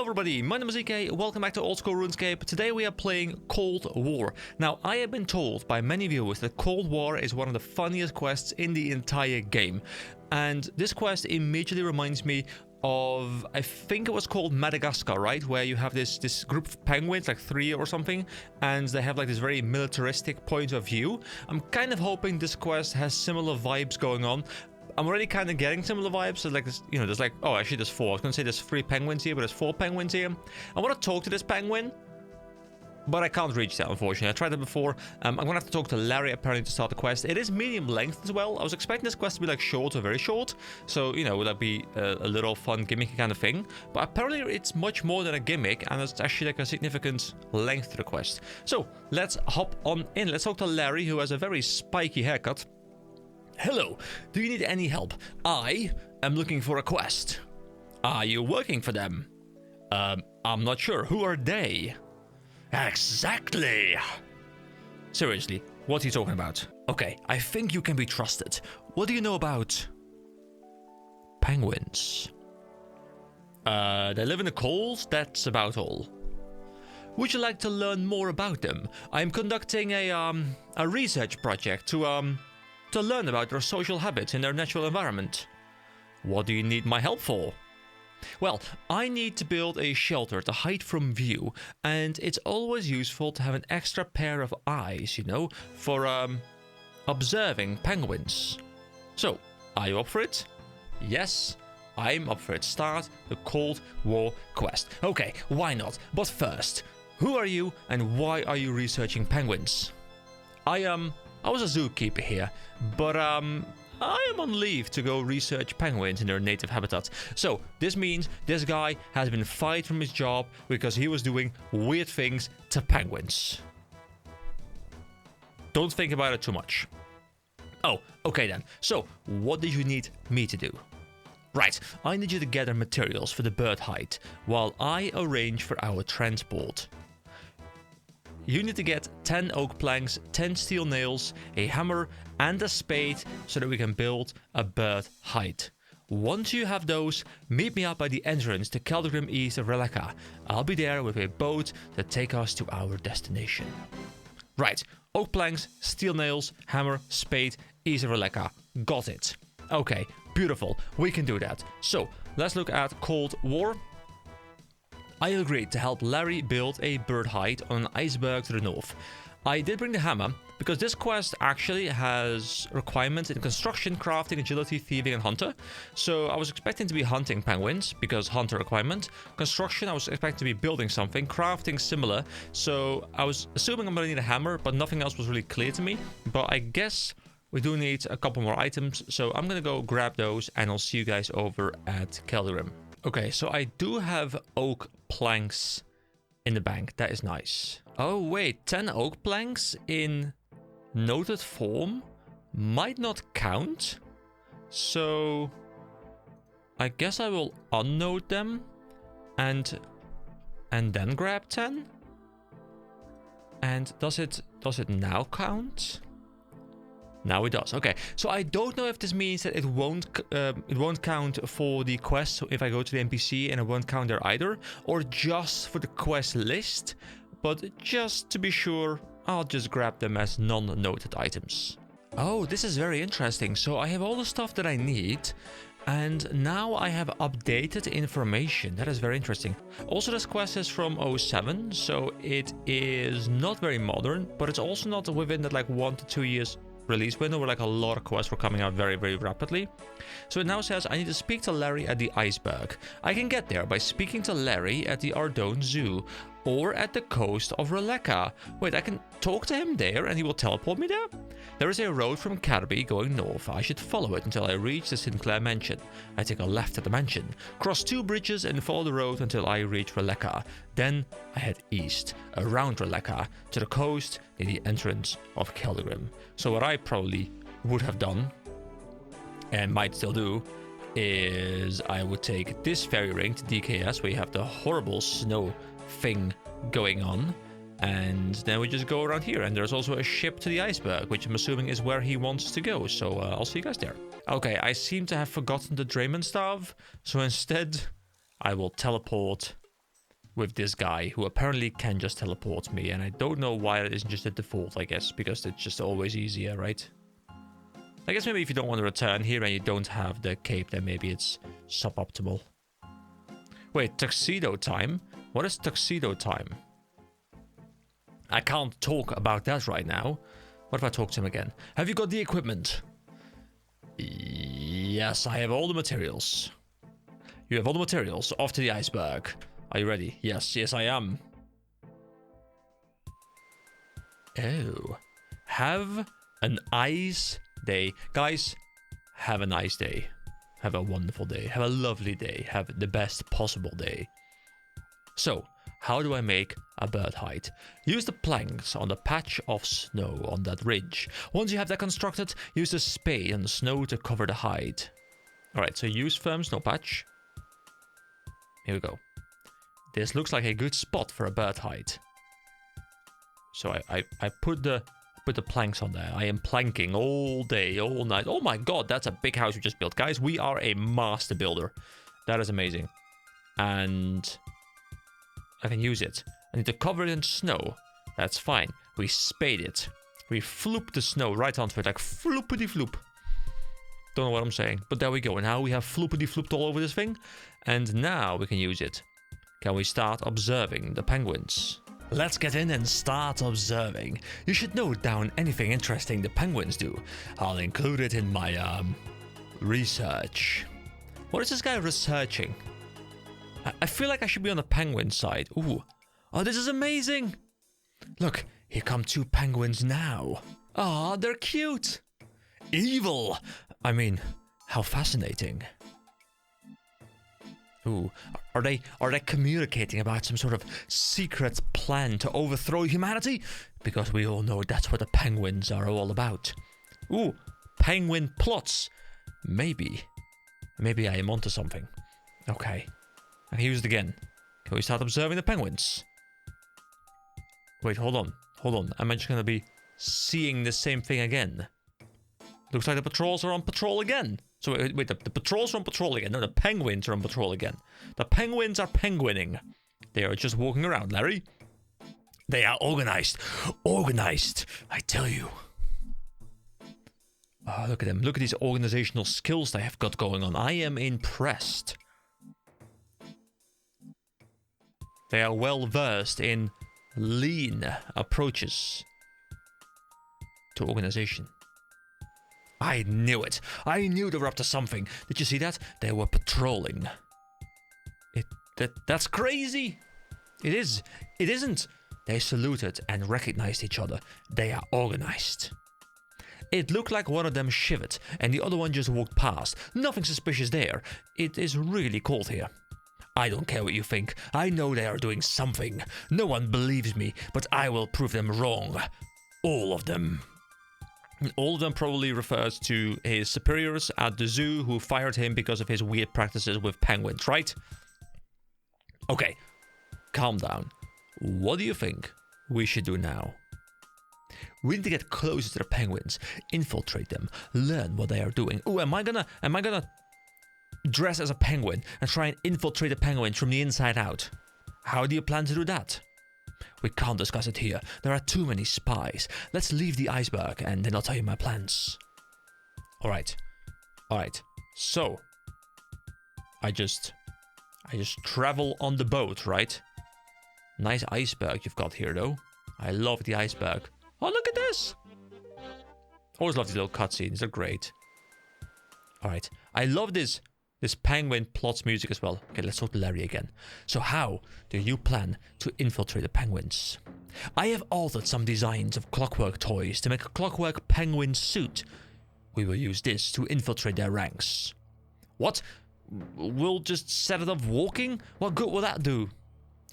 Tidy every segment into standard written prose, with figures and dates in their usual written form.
everybody, my name is EK, welcome back to Old School RuneScape. Today we are playing Cold War. Now, I have been told by many viewers that Cold War is one of the funniest quests in the entire game. And this quest immediately reminds me of, I think it was called Madagascar, right? Where you have this group of penguins, like 3 or something, and they have like this very militaristic point of view. I'm kind of hoping this quest has similar vibes going on. I'm already kind of getting similar vibes. So like, you know, there's like, oh, actually there's 4. I was going to say there's 3 penguins here, but there's 4 penguins here. I want to talk to this penguin, but I can't reach that, unfortunately. I tried that before. I'm going to have to talk to Larry, apparently, to start the quest. It is medium length as well. I was expecting this quest to be like short or very short. So, you know, would that be a little fun gimmicky kind of thing? But apparently it's much more than a gimmick, and it's actually like a significant length to the quest. So, let's hop on in. Let's talk to Larry, who has a very spiky haircut. Hello, do you need any help? I am looking for a quest. Are you working for them? I'm not sure. Who are they? Exactly. Seriously, what are you talking about? Okay, I think you can be trusted. What do you know about penguins? They live in the coals, that's about all. Would you like to learn more about them? I'm conducting a research project to learn about their social habits in their natural environment. What do you need my help for? Well, I need to build a shelter to hide from view, and it's always useful to have an extra pair of eyes, you know, for observing penguins. So, are you up for it? Yes, I'm up for it. Start the Cold War quest. Okay, why not? But first, who are you and why are you researching penguins? I was a zookeeper here, but I am on leave to go research penguins in their native habitat. So this means this guy has been fired from his job because he was doing weird things to penguins. Don't think about it too much. Oh, okay then. So what did you need me to do? Right, I need you to gather materials for the bird hide while I arrange for our transport. You need to get 10 oak planks, 10 steel nails, a hammer and a spade so that we can build a bird hide. Once you have those, meet me up by the entrance to Keldrim east of Releka. I'll be there with a boat to take us to our destination. Right, oak planks, steel nails, hammer, spade, east of Releka. Got it. Okay, beautiful. We can do that. So, let's look at Cold War. I agreed to help Larry build a bird hide on an iceberg to the north. I did bring the hammer, because this quest actually has requirements in construction, crafting, agility, thieving, and hunter. So I was expecting to be hunting penguins, because hunter requirement. Construction, I was expecting to be building something. Crafting, similar. So I was assuming I'm going to need a hammer, but nothing else was really clear to me. But I guess we do need a couple more items, so I'm going to go grab those, and I'll see you guys over at Keldrim. Okay, so I do have oak planks in the bank. That is nice. Oh, wait. 10 oak planks in noted form might not count. So I guess I will unnote them and then grab 10. And does it now count? Now it does. Okay, so I don't know if this means that it won't count for the quest. So if I go to the NPC and it won't count there either, or just for the quest list. But just to be sure, I'll just grab them as non-noted items. Oh, this is very interesting. So I have all the stuff that I need, and now I have updated information. That is very interesting. Also, this quest is from 07, so it is not very modern, but it's also not within that like 1 to 2 years release window where like a lot of quests were coming out very, very rapidly. So it now says I need to speak to Larry at the iceberg. I can get there by speaking to Larry at the Ardougne Zoo or at the coast of Releka. Wait, I can talk to him there and he will teleport me there? There is a road from Carby going north. I should follow it until I reach the Sinclair mansion. I take a left at the mansion, cross 2 bridges and follow the road until I reach Releka. Then I head east, around Releka, to the coast near the entrance of Keldrim. So what I probably would have done, and might still do, is I would take this ferry ring to DKS where you have the horrible snow thing going on, and then we just go around here, and there's also a ship to the iceberg, which I'm assuming is where he wants to go. So I'll see you guys there. Okay, I seem to have forgotten the Draymond staff, so instead I will teleport with this guy who apparently can just teleport me, and I don't know why it isn't just the default, I guess, because it's just always easier, right? I guess maybe if you don't want to return here and you don't have the cape, then maybe it's suboptimal. Wait, tuxedo time? What is tuxedo time? I can't talk about that right now. What if I talk to him again? Have you got the equipment? Yes, I have all the materials. You have all the materials. Off to the iceberg. Are you ready? Yes, yes I am. Oh. Have an ice day. Guys, have a nice day. Have a wonderful day. Have a lovely day. Have the best possible day. So, how do I make a bird hide? Use the planks on the patch of snow on that ridge. Once you have that constructed, use the spade on the snow to cover the hide. Alright, so use firm snow patch. Here we go. This looks like a good spot for a bird hide. So I put the planks on there. I am planking all day, all night. Oh my god, that's a big house we just built. Guys, we are a master builder. That is amazing. And I can use it. I need to cover it in snow. That's fine. We spade it. We floop the snow right onto it, like floopity floop. Don't know what I'm saying, but there we go. Now we have floopity flooped all over this thing. And now we can use it. Can we start observing the penguins? Let's get in and start observing. You should note down anything interesting the penguins do. I'll include it in my, research. What is this guy researching? I feel like I should be on the penguin side. Ooh. Oh, this is amazing. Look, here come 2 penguins now. Ah, they're cute. Evil. I mean, how fascinating. Ooh, are they communicating about some sort of secret plan to overthrow humanity? Because we all know that's what the penguins are all about. Ooh, penguin plots. Maybe I am onto something. Okay, I can use it again. Can we start observing the penguins? Wait, hold on. Am I just gonna be seeing the same thing again? Looks like the patrols are on patrol again. So wait, the patrols are on patrol again. No, the penguins are on patrol again. The penguins are penguining. They are just walking around, Larry. They are organized. Organized, I tell you. Oh, look at them. Look at these organizational skills they have got going on. I am impressed. They are well versed in lean approaches to organization. I knew it. I knew they were up to something. Did you see that? They were patrolling. That's crazy. It is. It isn't. They saluted and recognized each other. They are organized. It looked like one of them shivered and the other one just walked past. Nothing suspicious there. It is really cold here. I don't care what you think. I know they are doing something. No one believes me, but I will prove them wrong. All of them. All of them probably refers to his superiors at the zoo who fired him because of his weird practices with penguins, right? Okay, calm down. What do you think we should do now? We need to get closer to the penguins, infiltrate them, learn what they are doing. Ooh, am I gonna dress as a penguin and try and infiltrate the penguins from the inside out? How do you plan to do that? We can't discuss it here. There are too many spies. Let's leave the iceberg and then I'll tell you my plans. Alright. So, I just travel on the boat, right? Nice iceberg you've got here, though. I love the iceberg. Oh, look at this! Always love these little cutscenes. They're great. Alright. I love this penguin plots music as well. Okay, let's talk to Larry again. So how do you plan to infiltrate the penguins? I have altered some designs of clockwork toys to make a clockwork penguin suit. We will use this to infiltrate their ranks. What? We'll just set it up walking? What good will that do?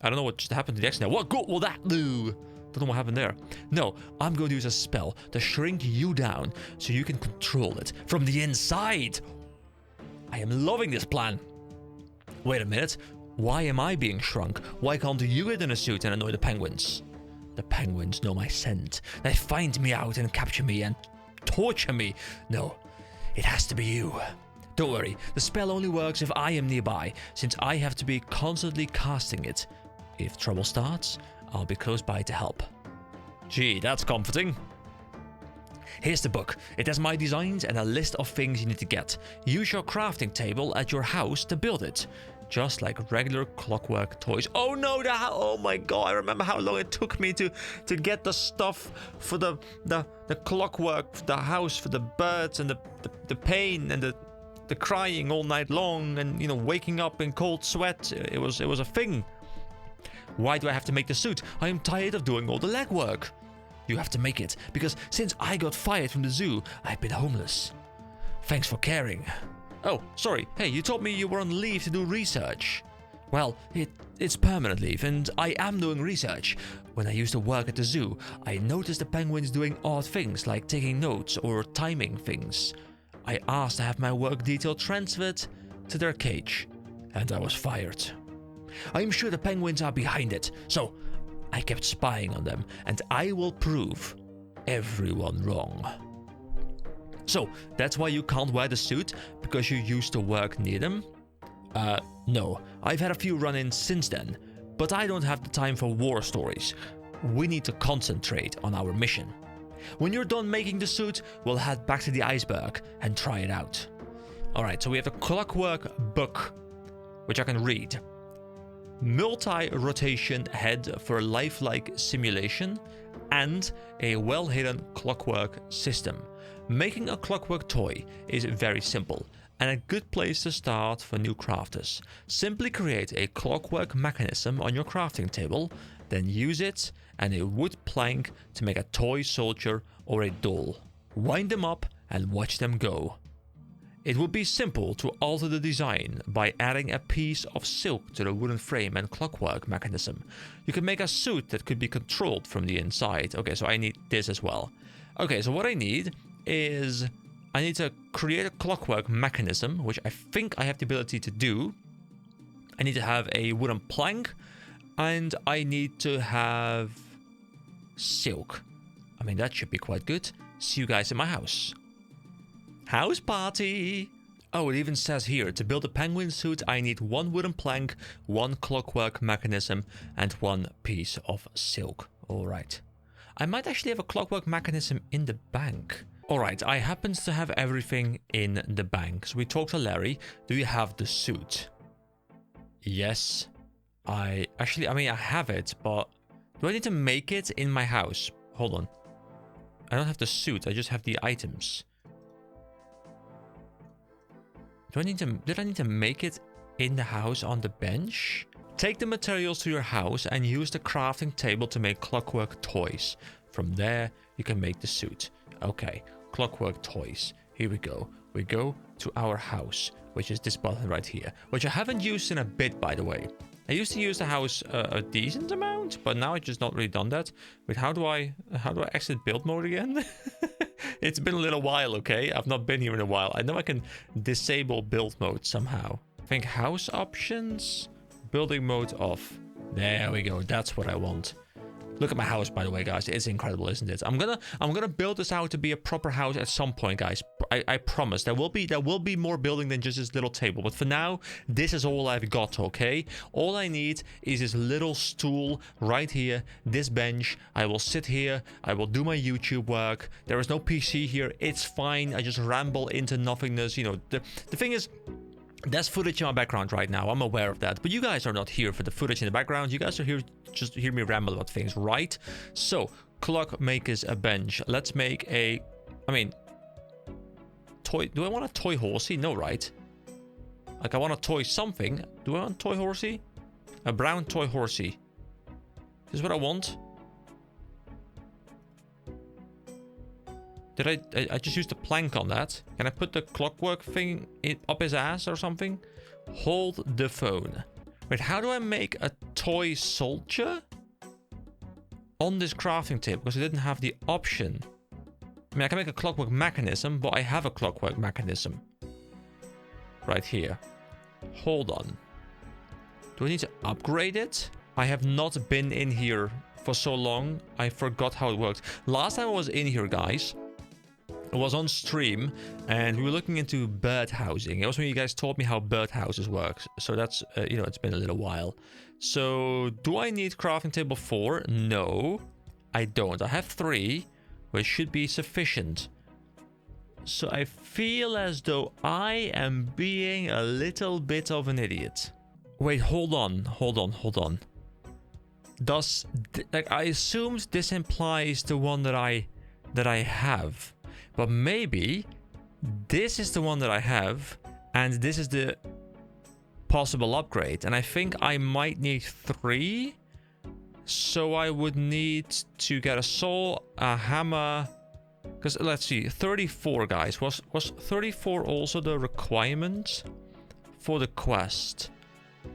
I don't know what just happened to the X now. What good will that do? Don't know what happened there. No, I'm going to use a spell to shrink you down so you can control it from the inside. I am loving this plan. Wait a minute. Why am I being shrunk? Why can't you get in a suit and annoy the penguins? The penguins know my scent. They find me out and capture me and torture me. No, it has to be you. Don't worry, the spell only works if I am nearby, since I have to be constantly casting it. If trouble starts, I'll be close by to help. Gee, that's comforting. Here's the book. It has my designs and a list of things you need to get. Use your crafting table at your house to build it. Just like regular Clockwork toys. Oh no, oh my god, I remember how long it took me to get the stuff for the clockwork, the house, for the birds, and the pain and the crying all night long, and, you know, waking up in cold sweat. It was a thing. Why do I have to make the suit? I am tired of doing all the legwork. You have to make it, because since I got fired from the zoo, I've been homeless. Thanks for caring. Oh, sorry. Hey, you told me you were on leave to do research. Well, it's permanent leave, and I am doing research. When I used to work at the zoo, I noticed the penguins doing odd things like taking notes or timing things. I asked to have my work detail transferred to their cage, and I was fired. I am sure the penguins are behind it, so I kept spying on them, and I will prove everyone wrong. So, that's why you can't wear the suit? Because you used to work near them? No. I've had a few run-ins since then, but I don't have the time for war stories. We need to concentrate on our mission. When you're done making the suit, we'll head back to the iceberg and try it out. Alright, so we have the Clockwork book, which I can read. Multi-rotation head for lifelike simulation, and a well-hidden clockwork system. Making a clockwork toy is very simple and a good place to start for new crafters. Simply create a clockwork mechanism on your crafting table, then use it and a wood plank to make a toy soldier or a doll. Wind them up and watch them go. It would be simple to alter the design by adding a piece of silk to the wooden frame and clockwork mechanism. You can make a suit that could be controlled from the inside. Okay, so I need this as well. Okay, so what I need is I need to create a clockwork mechanism, which I think I have the ability to do. I need to have a wooden plank, and I need to have silk. I mean, that should be quite good. See you guys in my house. House party! Oh, it even says here, to build a penguin suit, I need 1 wooden plank, 1 clockwork mechanism, and 1 piece of silk. Alright. I might actually have a clockwork mechanism in the bank. Alright, I happen to have everything in the bank. So we talked to Larry. Do you have the suit? Yes. I have it, but do I need to make it in my house? Hold on. I don't have the suit, I just have the items. Did I need to make it in the house on the bench? Take the materials to your house and use the crafting table to make clockwork toys. From there, you can make the suit. Okay, clockwork toys. Here we go. We go to our house, which is this button right here, which I haven't used in a bit, by the way. I used to use the house a decent amount, but now I've just not really done that. Wait, how do I exit build mode again? It's been a little while, okay? I've not been here in a while. I know I can disable build mode somehow. I think house options, building mode off. There we go. That's what I want. Look at my house, by the way, guys. It's incredible, isn't it? I'm gonna build this out to be a proper house at some point, guys. I promise. There will be more building than just this little table. But for now, this is all I've got, okay? All I need is this little stool right here, this bench. I will sit here. I will do my YouTube work. There is no PC here. It's fine. I just ramble into nothingness. You know, the thing is, there's footage in my background right now. I'm aware of that. But you guys are not here for the footage in the background. You guys are here just to hear me ramble about things, right? So, clock makers a bench. Let's make a... I mean... toy... Do I want a toy horsey? No, right? Like, I want a toy something. Do I want a toy horsey? A brown toy horsey. This is what I want. Did I just used a plank on that? Can I put the clockwork thing up his ass or something? Hold the phone. Wait, how do I make a toy soldier on this crafting table? Because I didn't have the option. I mean, I can make a clockwork mechanism, but I have a clockwork mechanism. Right here. Hold on. Do I need to upgrade it? I have not been in here for so long. I forgot how it worked. Last time I was in here, guys, was on stream, and we were looking into bird housing. It was when you guys taught me how bird houses work. So that's, you know, it's been a little while. So do I need crafting table 4? No, I don't. I have 3, which should be sufficient. So I feel as though I am being a little bit of an idiot. Wait, hold on. Does, like, I assumed this implies the one that I have, but maybe this is the one that I have, and this is the possible upgrade. And I think I might need 3, so I would need to get a saw, a hammer. Because let's see, 34 guys. Was 34 also the requirement for the quest?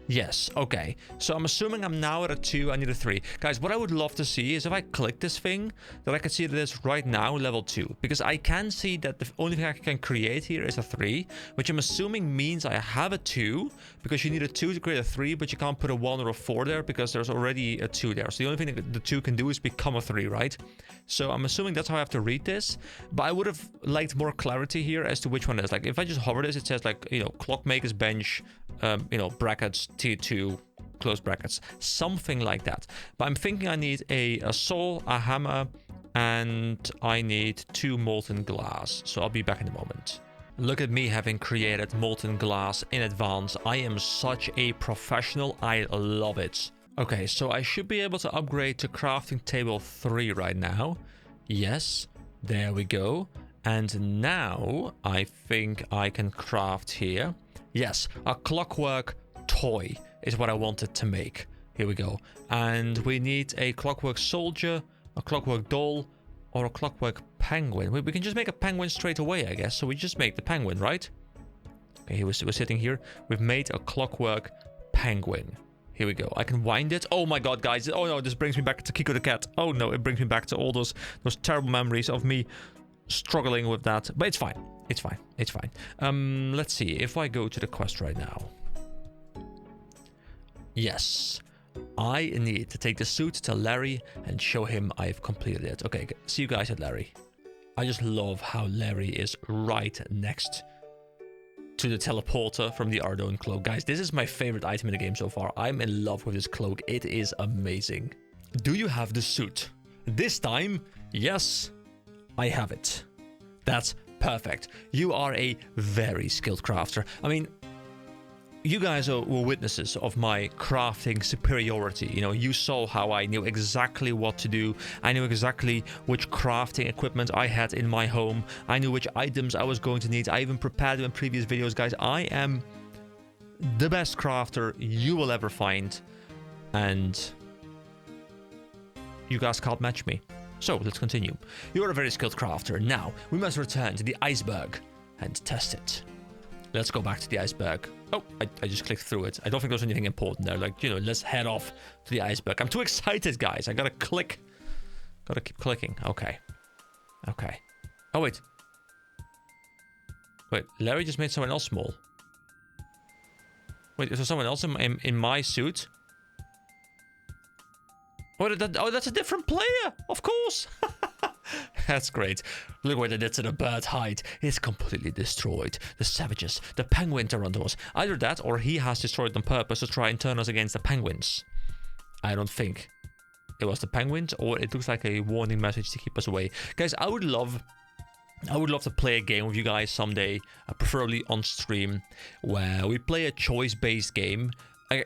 Yes, okay. So I'm assuming I'm now at a 2, I need a 3. Guys, what I would love to see is if I click this thing, that I can see that it's right now level 2. Because I can see that the only thing I can create here is a 3, which I'm assuming means I have a 2, because you need a 2 to create a 3, but you can't put a 1 or a 4 there because there's already a 2 there. So the only thing that the 2 can do is become a 3, right? So I'm assuming that's how I have to read this, but I would have liked more clarity here as to which one it is. Like, if I just hover this, it says, like, you know, clockmaker's bench, you know, brackets, T2, close brackets, something like that. But I'm thinking I need a saw, a hammer, and I need 2 molten glass. So I'll be back in a moment. Look at me having created molten glass in advance. I am such a professional. I love it. Okay, so I should be able to upgrade to crafting table 3 right now. Yes, there we go. And now I think I can craft here. Yes, a clockwork toy is what I wanted to make. Here we go. And we need a clockwork soldier, a clockwork doll, or a clockwork penguin. We can just make a penguin straight away, I guess. So we just make the penguin, right? Okay, we're sitting here. We've made a clockwork penguin. Here we go. I can wind it. Oh my god, guys. Oh no, this brings me back to Kiko the cat. Oh no, it brings me back to all those terrible memories of me struggling with that. But it's fine. It's fine. It's fine. Let's see. If I go to the quest right now. Yes. I need to take the suit to Larry and show him I've completed it. Okay, see you guys at Larry. I just love how Larry is right next to the teleporter from the Ardougne cloak. Guys, this is my favorite item in the game so far. I'm in love with this cloak. It is amazing. Do you have the suit? This time, yes, I have it. That's perfect. You are a very skilled crafter. I mean, you guys were witnesses of my crafting superiority. You know, you saw how I knew exactly what to do. I knew exactly which crafting equipment I had in my home. I knew which items I was going to need. I even prepared them in previous videos, guys. I am the best crafter you will ever find. And you guys can't match me. So, let's continue. You're a very skilled crafter. Now, we must return to the iceberg and test it. Let's go back to the iceberg. Oh, I just clicked through it. I don't think there's anything important there. Like, you know, let's head off to the iceberg. I'm too excited, guys. I gotta click. Gotta keep clicking. Okay. Okay. Oh, wait. Wait, Larry just made someone else small. Wait, is there someone else in my suit? Oh, that's a different player. Of course. That's great. Look what they did to the bird hide. It's completely destroyed. The savages, the penguins are onto us. Either that or he has destroyed on purpose to try and turn us against the penguins. I don't think it was the penguins, or it looks like a warning message to keep us away. Guys, I would love to play a game with you guys someday, preferably on stream, where we play a choice-based game.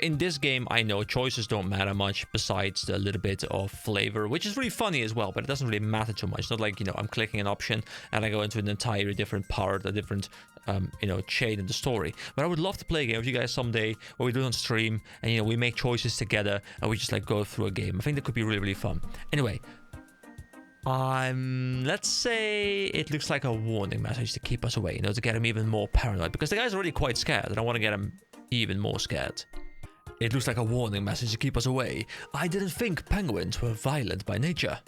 In this game, I know choices don't matter much besides the little bit of flavor, which is really funny as well, but it doesn't really matter too much. It's not like, you know, I'm clicking an option and I go into an entirely different part, a different, you know, chain in the story. But I would love to play a game with you guys someday where we do it on stream and, you know, we make choices together and we just like go through a game. I think that could be really, really fun. Anyway, let's say it looks like a warning message to keep us away, you know, to get him even more paranoid, because the guy's already quite scared and I want to get him even more scared. It looks like a warning message to keep us away. I didn't think penguins were violent by nature.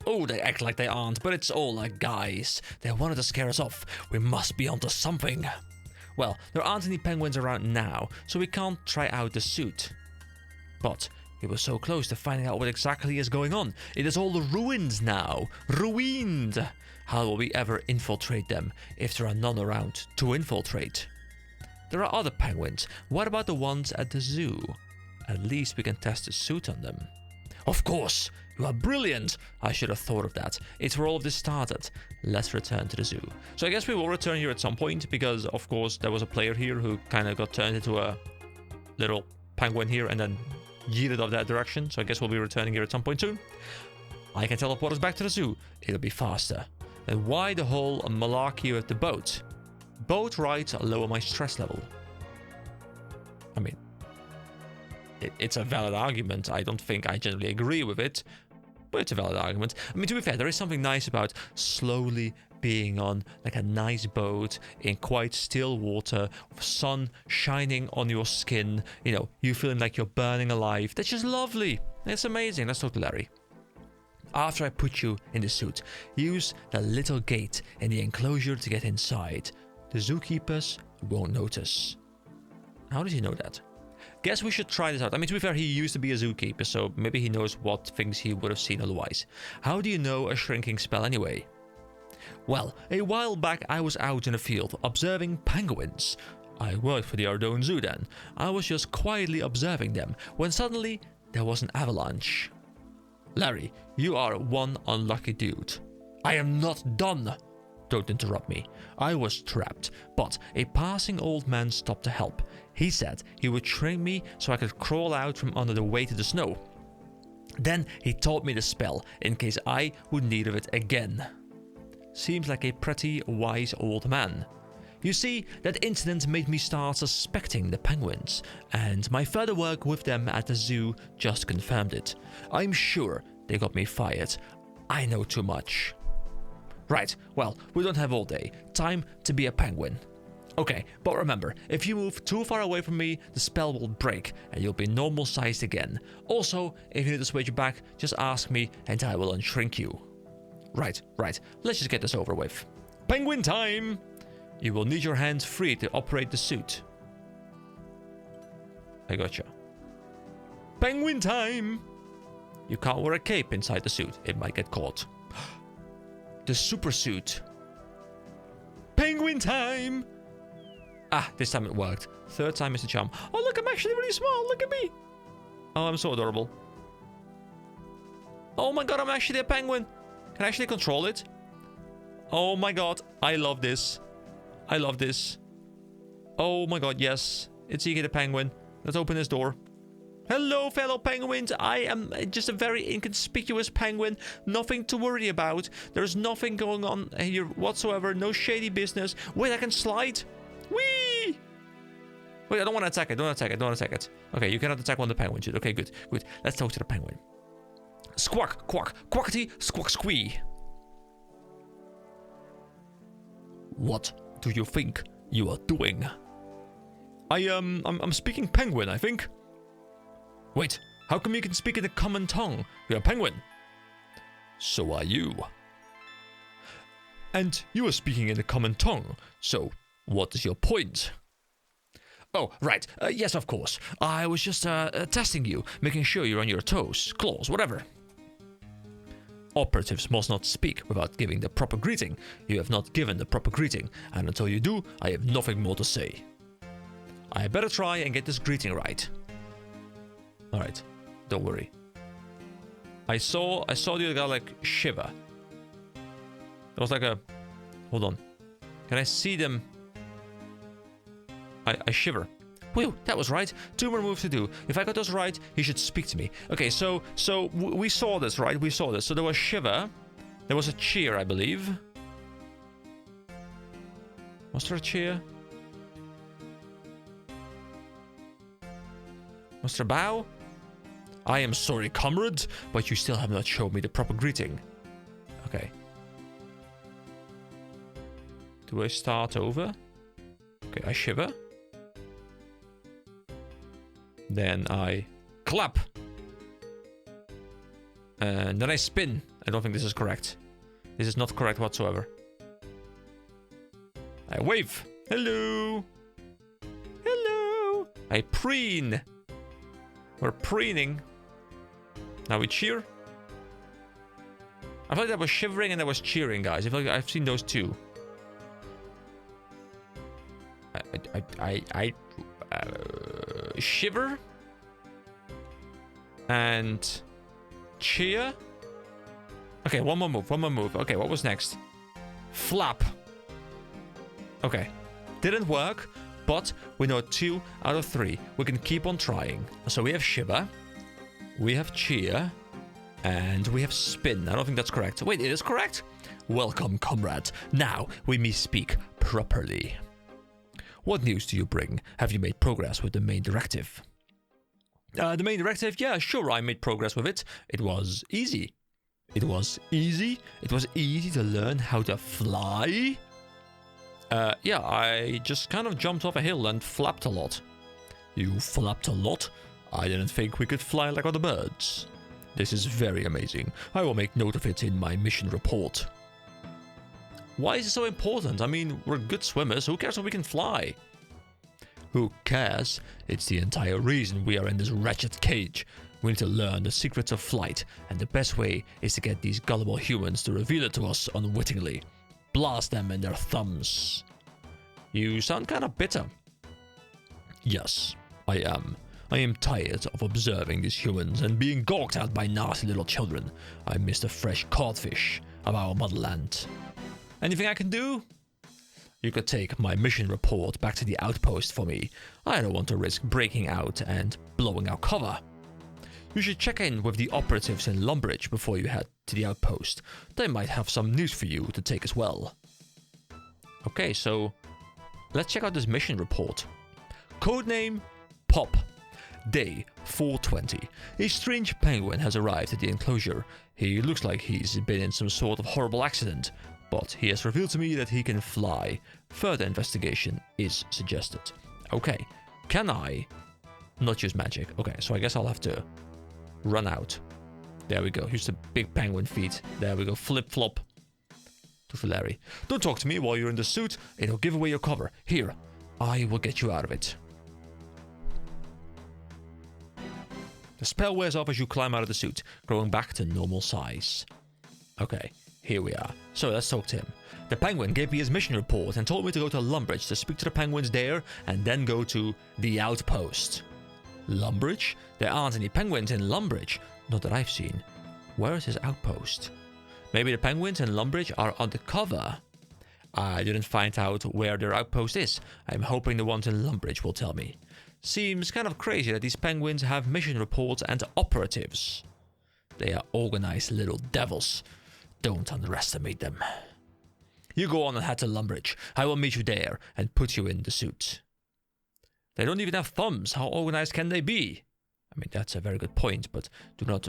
Oh, they act like they aren't, but it's all like guys. They wanted to scare us off. We must be onto something. Well, there aren't any penguins around now, so we can't try out the suit. But We were so close to finding out what exactly is going on. It is all ruined now. Ruined. How will we ever infiltrate them if there are none around to infiltrate? There are other penguins. What about the ones at the zoo? At least we can test the suit on them. Of course! You are brilliant! I should have thought of that. It's where all of this started. Let's return to the zoo. So I guess we will return here at some point, because of course there was a player here who kind of got turned into a little penguin here and then yeeted off that direction. So I guess we'll be returning here at some point soon. I can teleport us back to the zoo. It'll be faster. And why the whole malarkey with the boat? Boat rides lower my stress level. I mean, it's a valid argument. I don't think I generally agree with it, but it's a valid argument. I mean, to be fair, there is something nice about slowly being on like a nice boat in quite still water, with sun shining on your skin, you know, you feeling like you're burning alive. That's just lovely. It's amazing. Let's talk to Larry. After I put you in the suit, use the little gate in the enclosure to get inside. The zookeepers won't notice. How does he know that? Guess we should try this out. I mean, to be fair, he used to be a zookeeper, so maybe he knows what things he would have seen otherwise. How do you know a shrinking spell anyway? Well, a while back I was out in the field observing penguins. I worked for the Ardougne Zoo then. I was just quietly observing them when suddenly there was an avalanche. Larry, you are one unlucky dude. I am not done. Don't interrupt me. I was trapped, but a passing old man stopped to help. He said he would train me so I could crawl out from under the weight of the snow. Then he taught me the spell in case I would need of it again. Seems like a pretty wise old man. You see, that incident made me start suspecting the penguins, and my further work with them at the zoo just confirmed it. I'm sure they got me fired. I know too much. Right, well, we don't have all day. Time to be a penguin. Okay, but remember, if you move too far away from me, the spell will break and you'll be normal sized again. Also, if you need to switch back, just ask me and I will unshrink you. Right, let's just get this over with. Penguin time! You will need your hands free to operate the suit. I gotcha. Penguin time! You can't wear a cape inside the suit, it might get caught. The super suit. Penguin time! Ah, this time it worked. Third time is the charm. Oh, look, I'm actually really small. Look at me. Oh, I'm so adorable. Oh my god, I'm actually a penguin. Can I actually control it? Oh my god, I love this. I love this. Oh my god, yes. It's Iggy the penguin. Let's open this door. Hello, fellow penguins. I am just a very inconspicuous penguin. Nothing to worry about. There's nothing going on here whatsoever. No shady business. Wait, I can slide? Whee! Wait, I don't want to attack it. Don't attack it. Okay, you cannot attack one of the penguins. Okay, good. Let's talk to the penguin. Squawk, quack, quackity, squawk, squee. What do you think you are doing? I'm speaking penguin, I think. Wait, how come you can speak in the common tongue? You're a penguin. So are you. And you are speaking in the common tongue, so what is your point? Oh, right. Yes, of course. I was just testing you, making sure you're on your toes, claws, whatever. Operatives must not speak without giving the proper greeting. You have not given the proper greeting, and until you do, I have nothing more to say. I better try and get this greeting right. Alright, don't worry. I saw the other guy like shiver. It was like a... Hold on. Can I see them? I shiver. Whew, that was right. 2 more moves to do. If I got those right, he should speak to me. Okay, so we saw this, right? We saw this. So there was shiver. There was a cheer, I believe. Was there a cheer? Was there a bow? I am sorry, comrade, but you still have not shown me the proper greeting. Okay. Do I start over? Okay, I shiver. Then I clap. And then I spin. I don't think this is correct. This is not correct whatsoever. I wave. Hello. Hello. I preen. We're preening. Now we cheer. I feel like that was shivering and that was cheering, guys. I feel like I've seen those two. Shiver and cheer. Okay, one more move. Okay, what was next? Flap. Okay, didn't work, but we know 2 out of 3. We can keep on trying. So we have shiver, we have cheer, and we have spin. I don't think that's correct. Wait, it is correct? Welcome, comrade. Now we may speak properly. What news do you bring? Have you made progress with the main directive? The main directive? Yeah, sure, I made progress with it. It was easy. It was easy to learn how to fly. Yeah, I just kind of jumped off a hill and flapped a lot. You flapped a lot? I didn't think we could fly like other birds. This is very amazing. I will make note of it in my mission report. Why is it so important? I mean, we're good swimmers. Who cares if we can fly? Who cares? It's the entire reason we are in this wretched cage. We need to learn the secrets of flight, and the best way is to get these gullible humans to reveal it to us unwittingly. Blast them in their thumbs. You sound kind of bitter. Yes, I am. I am tired of observing these humans and being gawked at by nasty little children. I miss the fresh codfish of our motherland. Anything I can do? You could take my mission report back to the outpost for me. I don't want to risk breaking out and blowing our cover. You should check in with the operatives in Lumbridge before you head to the outpost. They might have some news for you to take as well. Okay, so let's check out this mission report. Codename Pop. Day 420. A strange penguin has arrived at the enclosure. He looks like he's been in some sort of horrible accident, but he has revealed to me that he can fly. Further investigation is suggested. Okay, can I not use magic? Okay, so I guess I'll have to run out. There we go. Use the big penguin feet. There we go. Flip flop to Filari. Don't talk to me while you're in the suit. It'll give away your cover. Here, I will get you out of it. The spell wears off as you climb out of the suit, growing back to normal size. Okay, here we are. So let's talk to him. The penguin gave me his mission report and told me to go to Lumbridge to speak to the penguins there and then go to the outpost. Lumbridge? There aren't any penguins in Lumbridge. Not that I've seen. Where is his outpost? Maybe the penguins in Lumbridge are undercover. I didn't find out where their outpost is. I'm hoping the ones in Lumbridge will tell me. Seems kind of crazy that these penguins have mission reports and operatives. They are organized little devils. Don't underestimate them. You go on and head to Lumbridge. I will meet you there and put you in the suit. They don't even have thumbs. How organized can they be? I mean, that's a very good point, but do not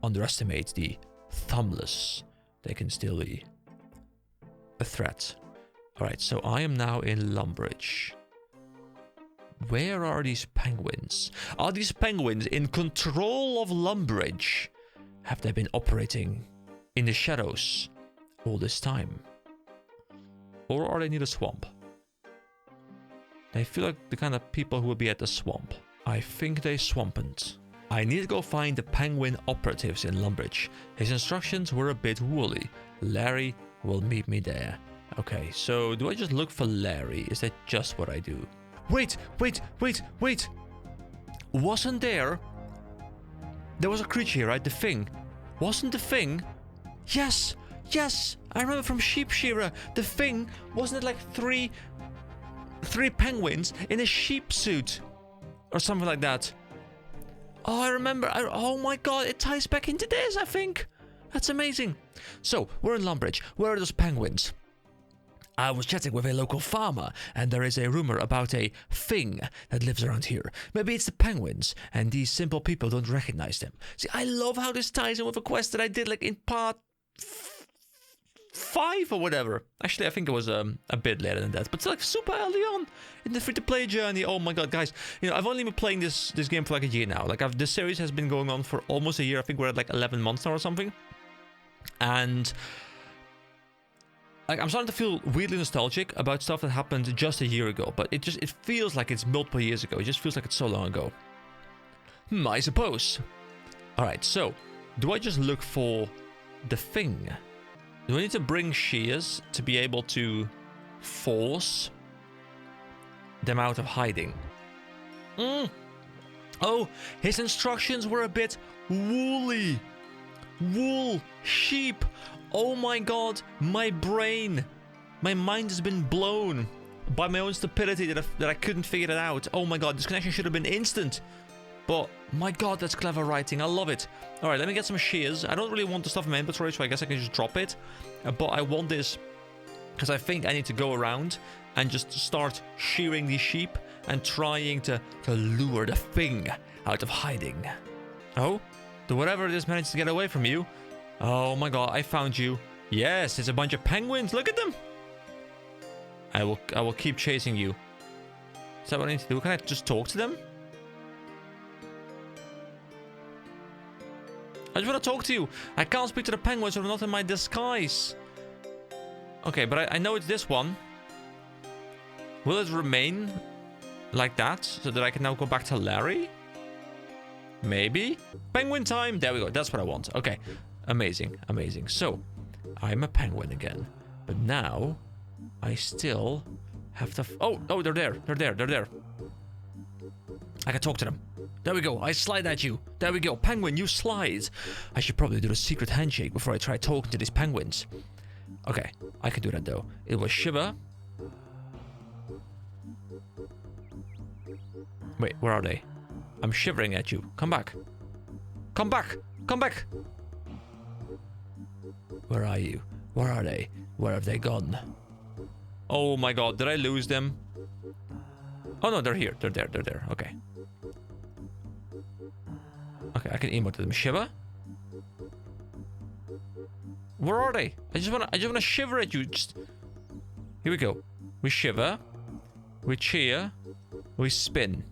underestimate the thumbless. They can still be a threat. Alright, so I am now in Lumbridge. Where are these penguins? Are these penguins in control of Lumbridge? Have they been operating in the shadows all this time? Or are they near the swamp? They feel like the kind of people who will be at the swamp. I think they swampant. I need to go find the penguin operatives in Lumbridge. His instructions were a bit woolly. Larry will meet me there. Okay, so do I just look for Larry? Is that just what I do? Wait! Wasn't there was a creature here, right? The thing. Wasn't the thing? Yes! I remember from Sheep Shearer. The thing, wasn't it like three penguins in a sheep suit? Or something like that. Oh, I remember. Oh my god, it ties back into this, I think. That's amazing. So, we're in Lumbridge. Where are those penguins? I was chatting with a local farmer, and there is a rumor about a thing that lives around here. Maybe it's the penguins, and these simple people don't recognize them. See, I love how this ties in with a quest that I did like in part 5 or whatever. Actually, I think it was a bit later than that, but it's like super early on in the free-to-play journey. Oh my god, guys. You know, I've only been playing this game for like a year now. Like, this series has been going on for almost a year. I think we're at like 11 months now or something. And like, I'm starting to feel weirdly nostalgic about stuff that happened just a year ago, but it feels like it's multiple years ago. It just feels like it's so long ago. I suppose. Alright, so do I just look for the thing? Do I need to bring shears to be able to force them out of hiding? Oh, his instructions were a bit woolly. Wool, sheep. Oh my god, my brain. My mind has been blown by my own stupidity that I couldn't figure it out. Oh my god, this connection should have been instant. But, my god, that's clever writing. I love it. Alright, let me get some shears. I don't really want the stuff in my inventory, so I guess I can just drop it. But I want this because I think I need to go around and just start shearing these sheep and trying to lure the thing out of hiding. Oh? Do whatever it is manage to get away from you? Oh my god, I found you. Yes, it's a bunch of penguins. Look at them. I will keep chasing you. Is that what I need to do? Can I just talk to them? I just want to talk to you. I can't speak to the penguins, so they're not in my disguise. Okay, but I know it's this one. Will it remain like that so that I can now go back to Larry? Maybe? Penguin time! There we go. That's what I want. Okay. Amazing. Amazing. So, I'm a penguin again. But now, I still have to... Oh, they're there. They're there. They're there. I can talk to them. There we go. I slide at you. There we go. Penguin, you slide. I should probably do a secret handshake before I try talking to these penguins. Okay. I can do that, though. It was Shiva. Wait, where are they? I'm shivering at you. Come back. Come back. Come back. Where are you? Where are they? Where have they gone? Oh my god, did I lose them? Oh no, they're here. They're there. They're there. Okay. Okay, I can emote to them. Shiva? Where are they? I just wanna shiver at you. Just here we go. We shiver. We cheer. We spin.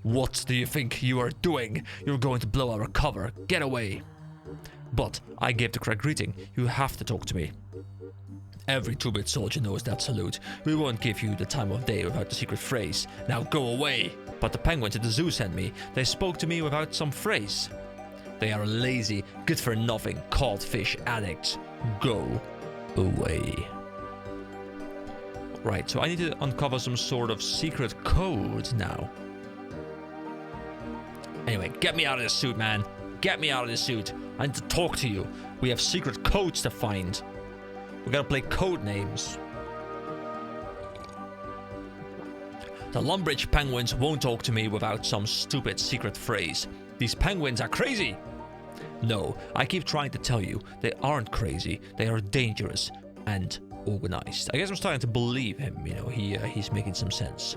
What do you think you are doing? You're going to blow our cover. Get away. But I gave the correct greeting. You have to talk to me. Every 2-bit soldier knows that salute. We won't give you the time of day without the secret phrase. Now go away. But the penguins at the zoo sent me. They spoke to me without some phrase. They are lazy, good-for-nothing, codfish addicts. Go away. Right, so I need to uncover some sort of secret code now. Anyway, get me out of this suit, man. Get me out of this suit. I need to talk to you. We have secret codes to find. We gotta play code names. The Lumbridge penguins won't talk to me without some stupid secret phrase. These penguins are crazy. No, I keep trying to tell you, they aren't crazy. They are dangerous and organized. I guess I'm starting to believe him, you know, he's making some sense.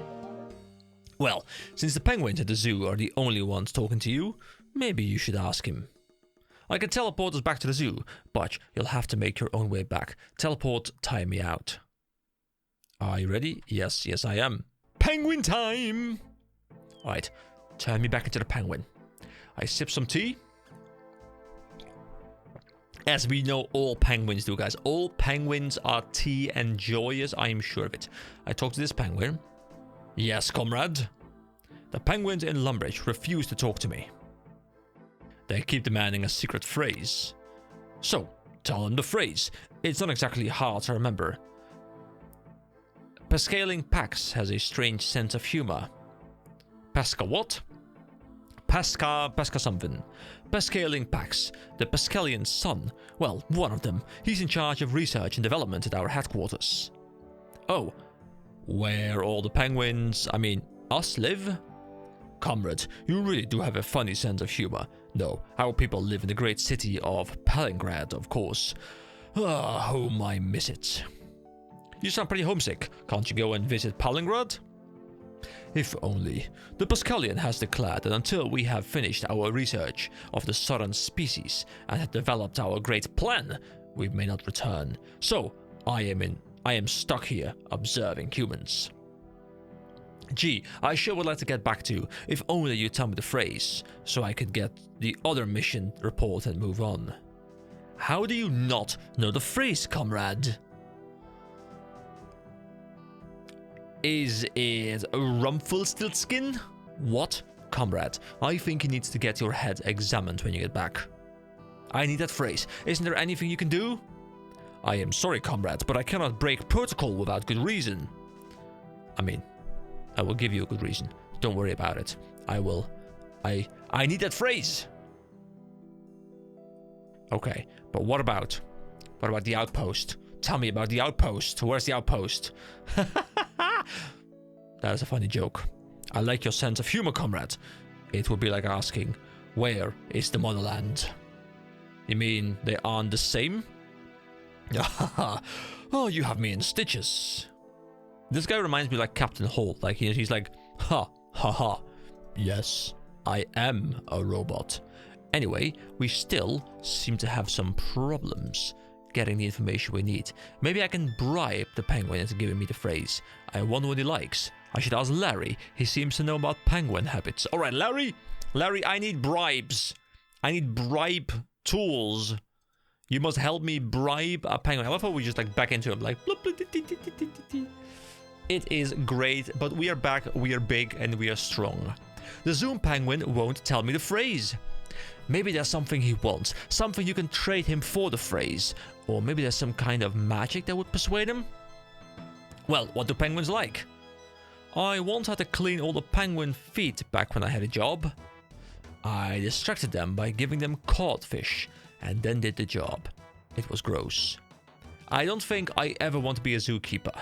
Well, since the penguins at the zoo are the only ones talking to you, maybe you should ask him. I can teleport us back to the zoo, but you'll have to make your own way back. Teleport, time me out. Are you ready? Yes, I am. Penguin time! Alright, turn me back into the penguin. I sip some tea. As we know all penguins do, guys. All penguins are tea enjoyers, I am sure of it. I talk to this penguin. Yes, comrade. The penguins in Lumbridge refuse to talk to me. They keep demanding a secret phrase. So, tell them the phrase. It's not exactly hard to remember. Pescaling Pax has a strange sense of humor. Pesca what? Pesca something. Pescaling Pax, the Pescalian's son. Well, one of them. He's in charge of research and development at our headquarters. Oh, where all the penguins, I mean, us live? Comrade, you really do have a funny sense of humor. No, our people live in the great city of Palingrad, of course. Ah, home, I miss it. You sound pretty homesick. Can't you go and visit Palingrad? If only. The Pescalian has declared that until we have finished our research of the southern species and have developed our great plan, we may not return. So, I am stuck here observing humans. Gee, I sure would like to get back to you, if only you tell me the phrase, so I could get the other mission report and move on. How do you not know the phrase, comrade? Is it Rumpelstiltskin? What? comrade. I think you need to get your head examined when you get back. I need that phrase. Isn't there anything you can do? I am sorry, comrade, but I cannot break protocol without good reason. I mean, I will give you a good reason. Don't worry about it. I will. I need that phrase. Okay, but what about the outpost? Tell me about the outpost. Where's the outpost? That is a funny joke. I like your sense of humor, comrade. It would be like asking, where is the motherland? You mean they aren't the same? Oh, you have me in stitches. This guy reminds me like Captain Holt. Like he's like, ha, ha, ha. Yes, I am a robot. Anyway, we still seem to have some problems getting the information we need. Maybe I can bribe the penguin into giving me the phrase. I wonder what he likes. I should ask Larry. He seems to know about penguin habits. All right, Larry. Larry, I need bribes. I need bribe tools. You must help me bribe a penguin. I thought we just like back into him like. It is great, but we are back. We are big and we are strong. The Zoom penguin won't tell me the phrase. Maybe there's something he wants, something you can trade him for the phrase, or maybe there's some kind of magic that would persuade him. Well, what do penguins like? I once had to clean all the penguin feet back when I had a job. I distracted them by giving them codfish and then did the job. It was gross. I don't think I ever want to be a zookeeper.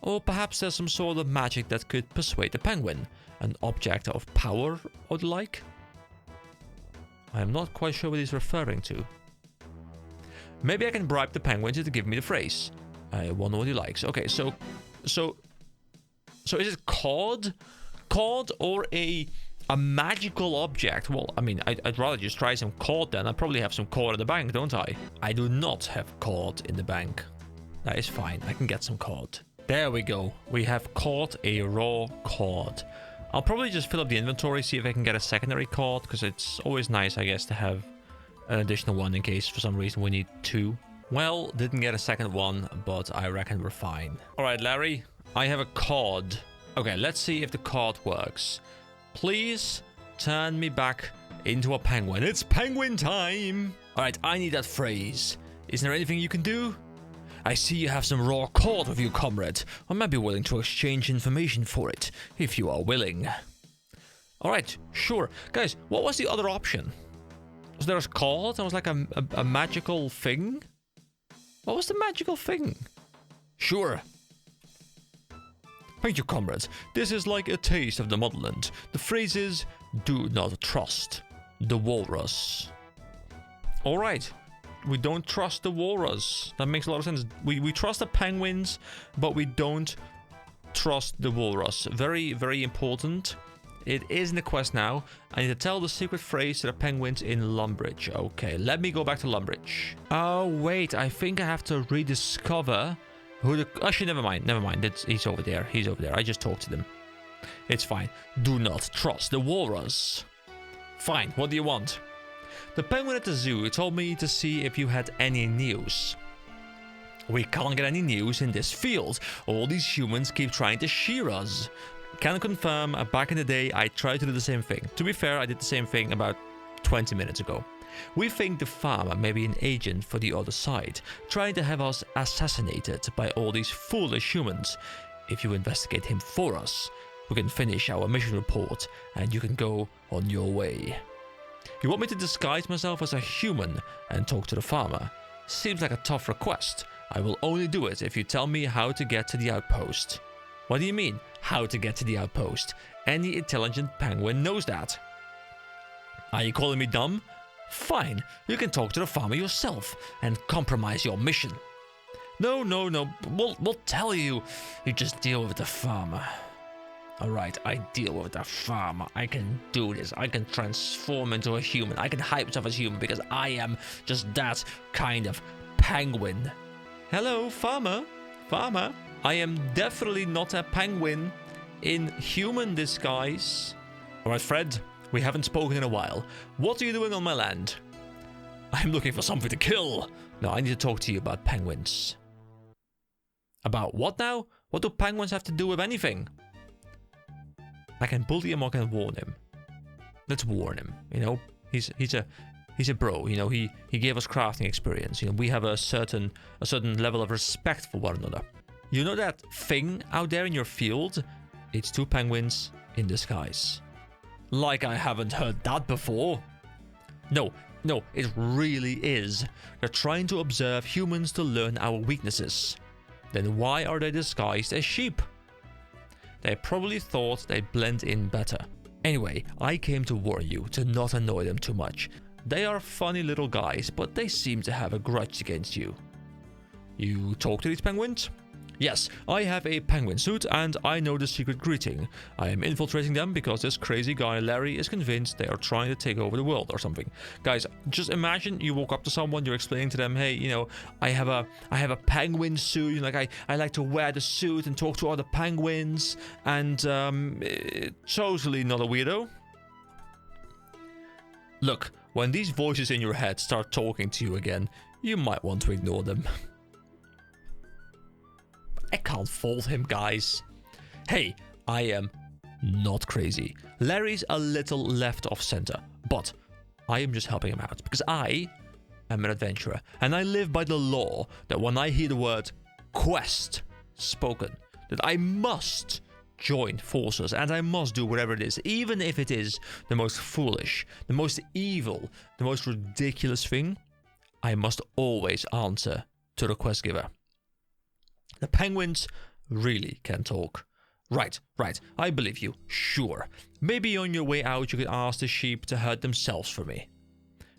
Or perhaps there's some sort of magic that could persuade the penguin, an object of power or the like. I am not quite sure what he's referring to. Maybe I can bribe the penguin to give me the phrase. I wonder what he likes. Okay, so is it cod? Cod or a magical object? Well, I mean, I'd rather just try some cod then. I probably have some cod in the bank, don't I? I do not have cod in the bank. That is fine. I can get some cod. There we go. We have caught a raw cod. I'll probably just fill up the inventory, see if I can get a secondary cod, because it's always nice, I guess, to have an additional one in case for some reason we need two. Well, didn't get a second one, but I reckon we're fine. All right, Larry, I have a cod. Okay, let's see if the cod works. Please turn me back into a penguin. It's penguin time. All right, I need that phrase. Isn't there anything you can do? I see you have some raw cod with you, comrade. I might be willing to exchange information for it, if you are willing. Alright, sure. Guys, what was the other option? Was there a cod? That was like a magical thing? What was the magical thing? Sure. Thank you, comrades. This is like a taste of the motherland. The phrase is, do not trust the walrus. Alright. We don't trust the walrus. That makes a lot of sense. We trust the penguins, but we don't trust the walrus. Very, very important. It is in the quest now. I need to tell the secret phrase to the penguins in Lumbridge. Okay, let me go back to Lumbridge. Oh, wait. I think I have to rediscover who the... Actually, never mind. Never mind. He's over there. He's over there. I just talked to them. It's fine. Do not trust the walrus. Fine. What do you want? The penguin at the zoo told me to see if you had any news. We can't get any news in this field. All these humans keep trying to shear us. Can confirm, back in the day, I tried to do the same thing. To be fair, I did the same thing about 20 minutes ago. We think the farmer may be an agent for the other side, trying to have us assassinated by all these foolish humans. If you investigate him for us, we can finish our mission report and you can go on your way. You want me to disguise myself as a human and talk to the farmer? Seems like a tough request. I will only do it if you tell me how to get to the outpost. What do you mean, how to get to the outpost? Any intelligent penguin knows that. Are you calling me dumb? Fine, you can talk to the farmer yourself and compromise your mission. No, we'll tell you. You just deal with the farmer. Alright, I deal with the farmer. I can do this. I can transform into a human. I can hype myself as human because I am just that kind of penguin. Hello, farmer. Farmer. I am definitely not a penguin in human disguise. Alright, Fred. We haven't spoken in a while. What are you doing on my land? I'm looking for something to kill. No, I need to talk to you about penguins. About what now? What do penguins have to do with anything? I can bully him or I can warn him. Let's warn him. You know, he's a bro. You know, he gave us crafting experience. You know, we have a certain level of respect for one another. You know that thing out there in your field? It's 2 penguins in disguise. Like I haven't heard that before. No, it really is. They're trying to observe humans to learn our weaknesses. Then why are they disguised as sheep? They probably thought they'd blend in better. Anyway, I came to warn you to not annoy them too much. They are funny little guys, but they seem to have a grudge against you. You talk to these penguins? Yes, I have a penguin suit and I know the secret greeting. I am infiltrating them because this crazy guy Larry is convinced they are trying to take over the world or something. Guys, just imagine you walk up to someone, you're explaining to them, hey, you know, I have a penguin suit, like I like to wear the suit and talk to other penguins, and totally not a weirdo. Look, when these voices in your head start talking to you again, you might want to ignore them. I can't fault him, guys. Hey, I am not crazy. Larry's a little left off center, but I am just helping him out because I am an adventurer and I live by the law that when I hear the word quest spoken, that I must join forces and I must do whatever it is, even if it is the most foolish, the most evil, the most ridiculous thing. I must always answer to the quest giver. The penguins really can talk. Right, I believe you, sure. Maybe on your way out you could ask the sheep to hurt themselves for me.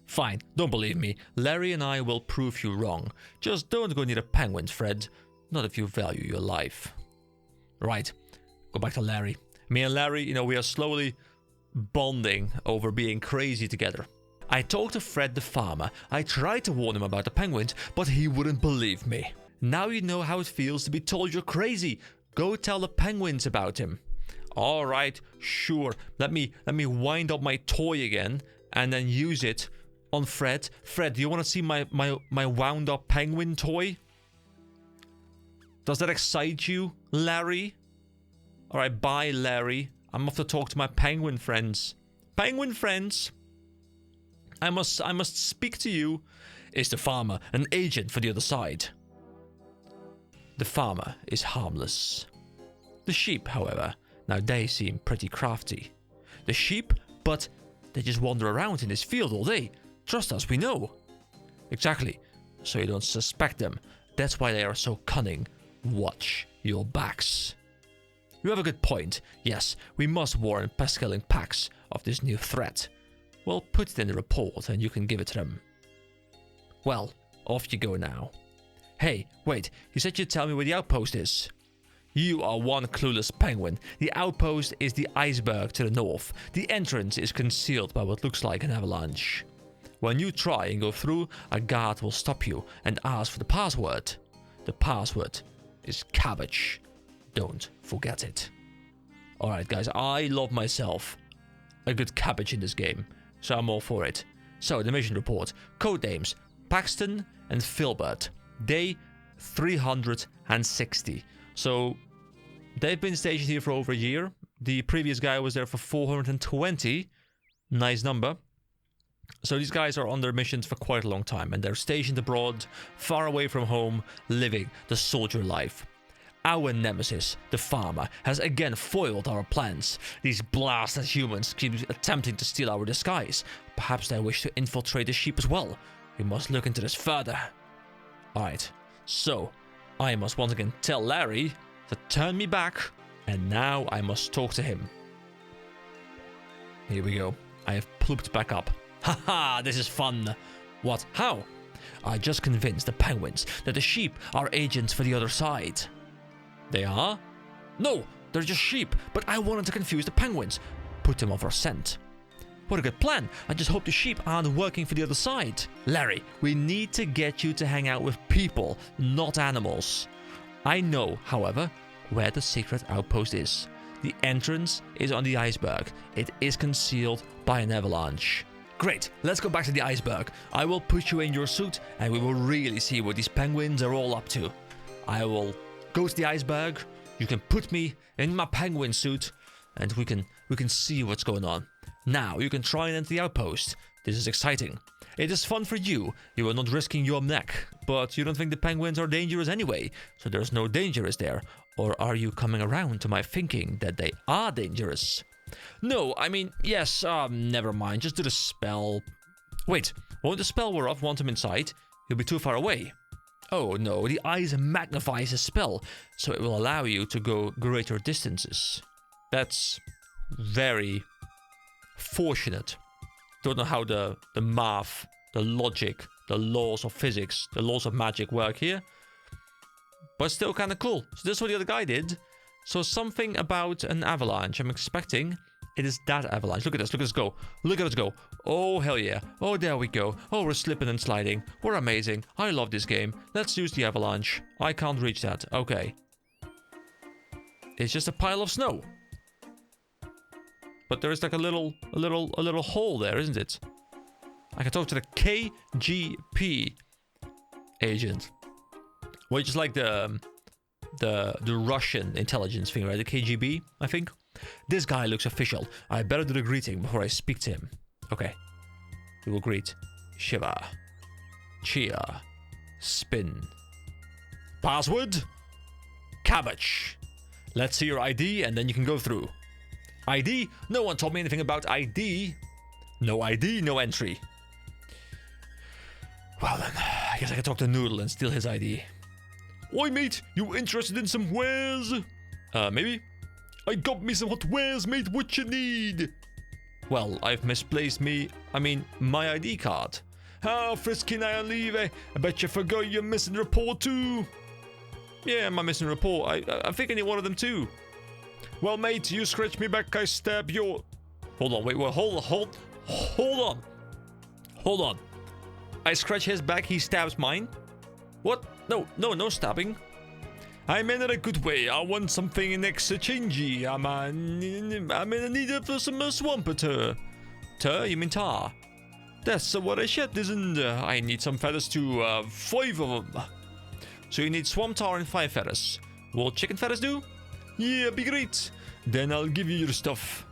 Fine, don't believe me. Larry and I will prove you wrong. Just don't go near the penguins, Fred. Not if you value your life. Right, go back to Larry. Me and Larry, you know, we are slowly bonding over being crazy together. I talked to Fred the farmer. I tried to warn him about the penguins, but he wouldn't believe me. Now you know how it feels to be told you're crazy. Go tell the penguins about him. All right, sure. Let me wind up my toy again and then use it on Fred. Fred, do you want to see my wound up penguin toy? Does that excite you, Larry? All right, bye, Larry. I'm off to talk to my penguin friends. Penguin friends, I must speak to you. Is the farmer an agent for the other side? The farmer is harmless. The sheep, however, now they seem pretty crafty. The sheep, but they just wander around in this field all day. Trust us, we know. Exactly, so you don't suspect them. That's why they are so cunning. Watch your backs. You have a good point. Yes, we must warn pest-killing packs of this new threat. We'll put it in the report and you can give it to them. Well, off you go now. Hey, wait, you said you'd tell me where the outpost is. You are one clueless penguin. The outpost is the iceberg to the north. The entrance is concealed by what looks like an avalanche. When you try and go through, a guard will stop you and ask for the password. The password is cabbage. Don't forget it. Alright guys, I love myself a good cabbage in this game, so I'm all for it. So, the mission report. Codenames, Paxton and Filbert. Day 360. So they've been stationed here for over a year. The previous guy was there for 420. Nice number. So these guys are on their missions for quite a long time, and they're stationed abroad, far away from home, living the soldier life. Our nemesis, the farmer, has again foiled our plans. These blasted humans keep attempting to steal our disguise. Perhaps they wish to infiltrate the sheep as well. We must look into this further. Alright, so I must once again tell Larry to turn me back, and now I must talk to him. Here we go. I have plooped back up. Haha, this is fun. What? How? I just convinced the penguins that the sheep are agents for the other side. They are? No, they're just sheep, but I wanted to confuse the penguins. Put them off our scent. What a good plan. I just hope the sheep aren't working for the other side. Larry, we need to get you to hang out with people, not animals. I know, however, where the secret outpost is. The entrance is on the iceberg. It is concealed by an avalanche. Great, let's go back to the iceberg. I will put you in your suit and we will really see what these penguins are all up to. I will go to the iceberg. You can put me in my penguin suit and we can see what's going on. Now you can try and enter the outpost. This is exciting. It is fun for you. You are not risking your neck. But you don't think the penguins are dangerous anyway. So there's no danger, is there? Or are you coming around to my thinking that they are dangerous? No, I mean, yes, never mind. Just do the spell. Wait, won't the spell wear off once I'm inside? You'll be too far away. Oh no, the eyes magnifies the spell, so it will allow you to go greater distances. That's very fortunate. Don't know how the math, the logic, the laws of physics, the laws of magic work here. But still kind of cool. So this is what the other guy did. So something about an avalanche. I'm expecting it is that avalanche. Look at this. Look at us go. Look at us go. Oh, hell yeah. Oh, there we go. Oh, we're slipping and sliding. We're amazing. I love this game. Let's use the avalanche. I can't reach that. Okay. It's just a pile of snow. But there is like a little hole there, isn't it? I can talk to the KGP agent. Well, just like the Russian intelligence thing, right? The KGB, I think. This guy looks official. I better do the greeting before I speak to him. Okay. We will greet. Shiva. Chia. Spin. Password? Cabbage. Let's see your ID and then you can go through. ID? No one told me anything about ID. No ID, no entry. Well then, I guess I can talk to Noodle and steal his ID. Oi mate, you interested in some wares? Maybe? I got me some hot wares, mate, what you need? Well, I've misplaced my ID card. How frisky I leave, eh? I bet you forgot your missing report too. Yeah, my missing report. I think I need one of them too. Well, mate, you scratch me back, I stab your... Hold on, wait, hold on. I scratch his back, he stabs mine? What? No stabbing. I meant in a good way. I want something in exchange. I'm in a need of some swamp tar. Tar? You mean tar? That's what I said, isn't I need some feathers too. 5 of them. So you need swamp tar and 5 feathers. Will chicken feathers do? Yeah, be great. Then I'll give you your stuff.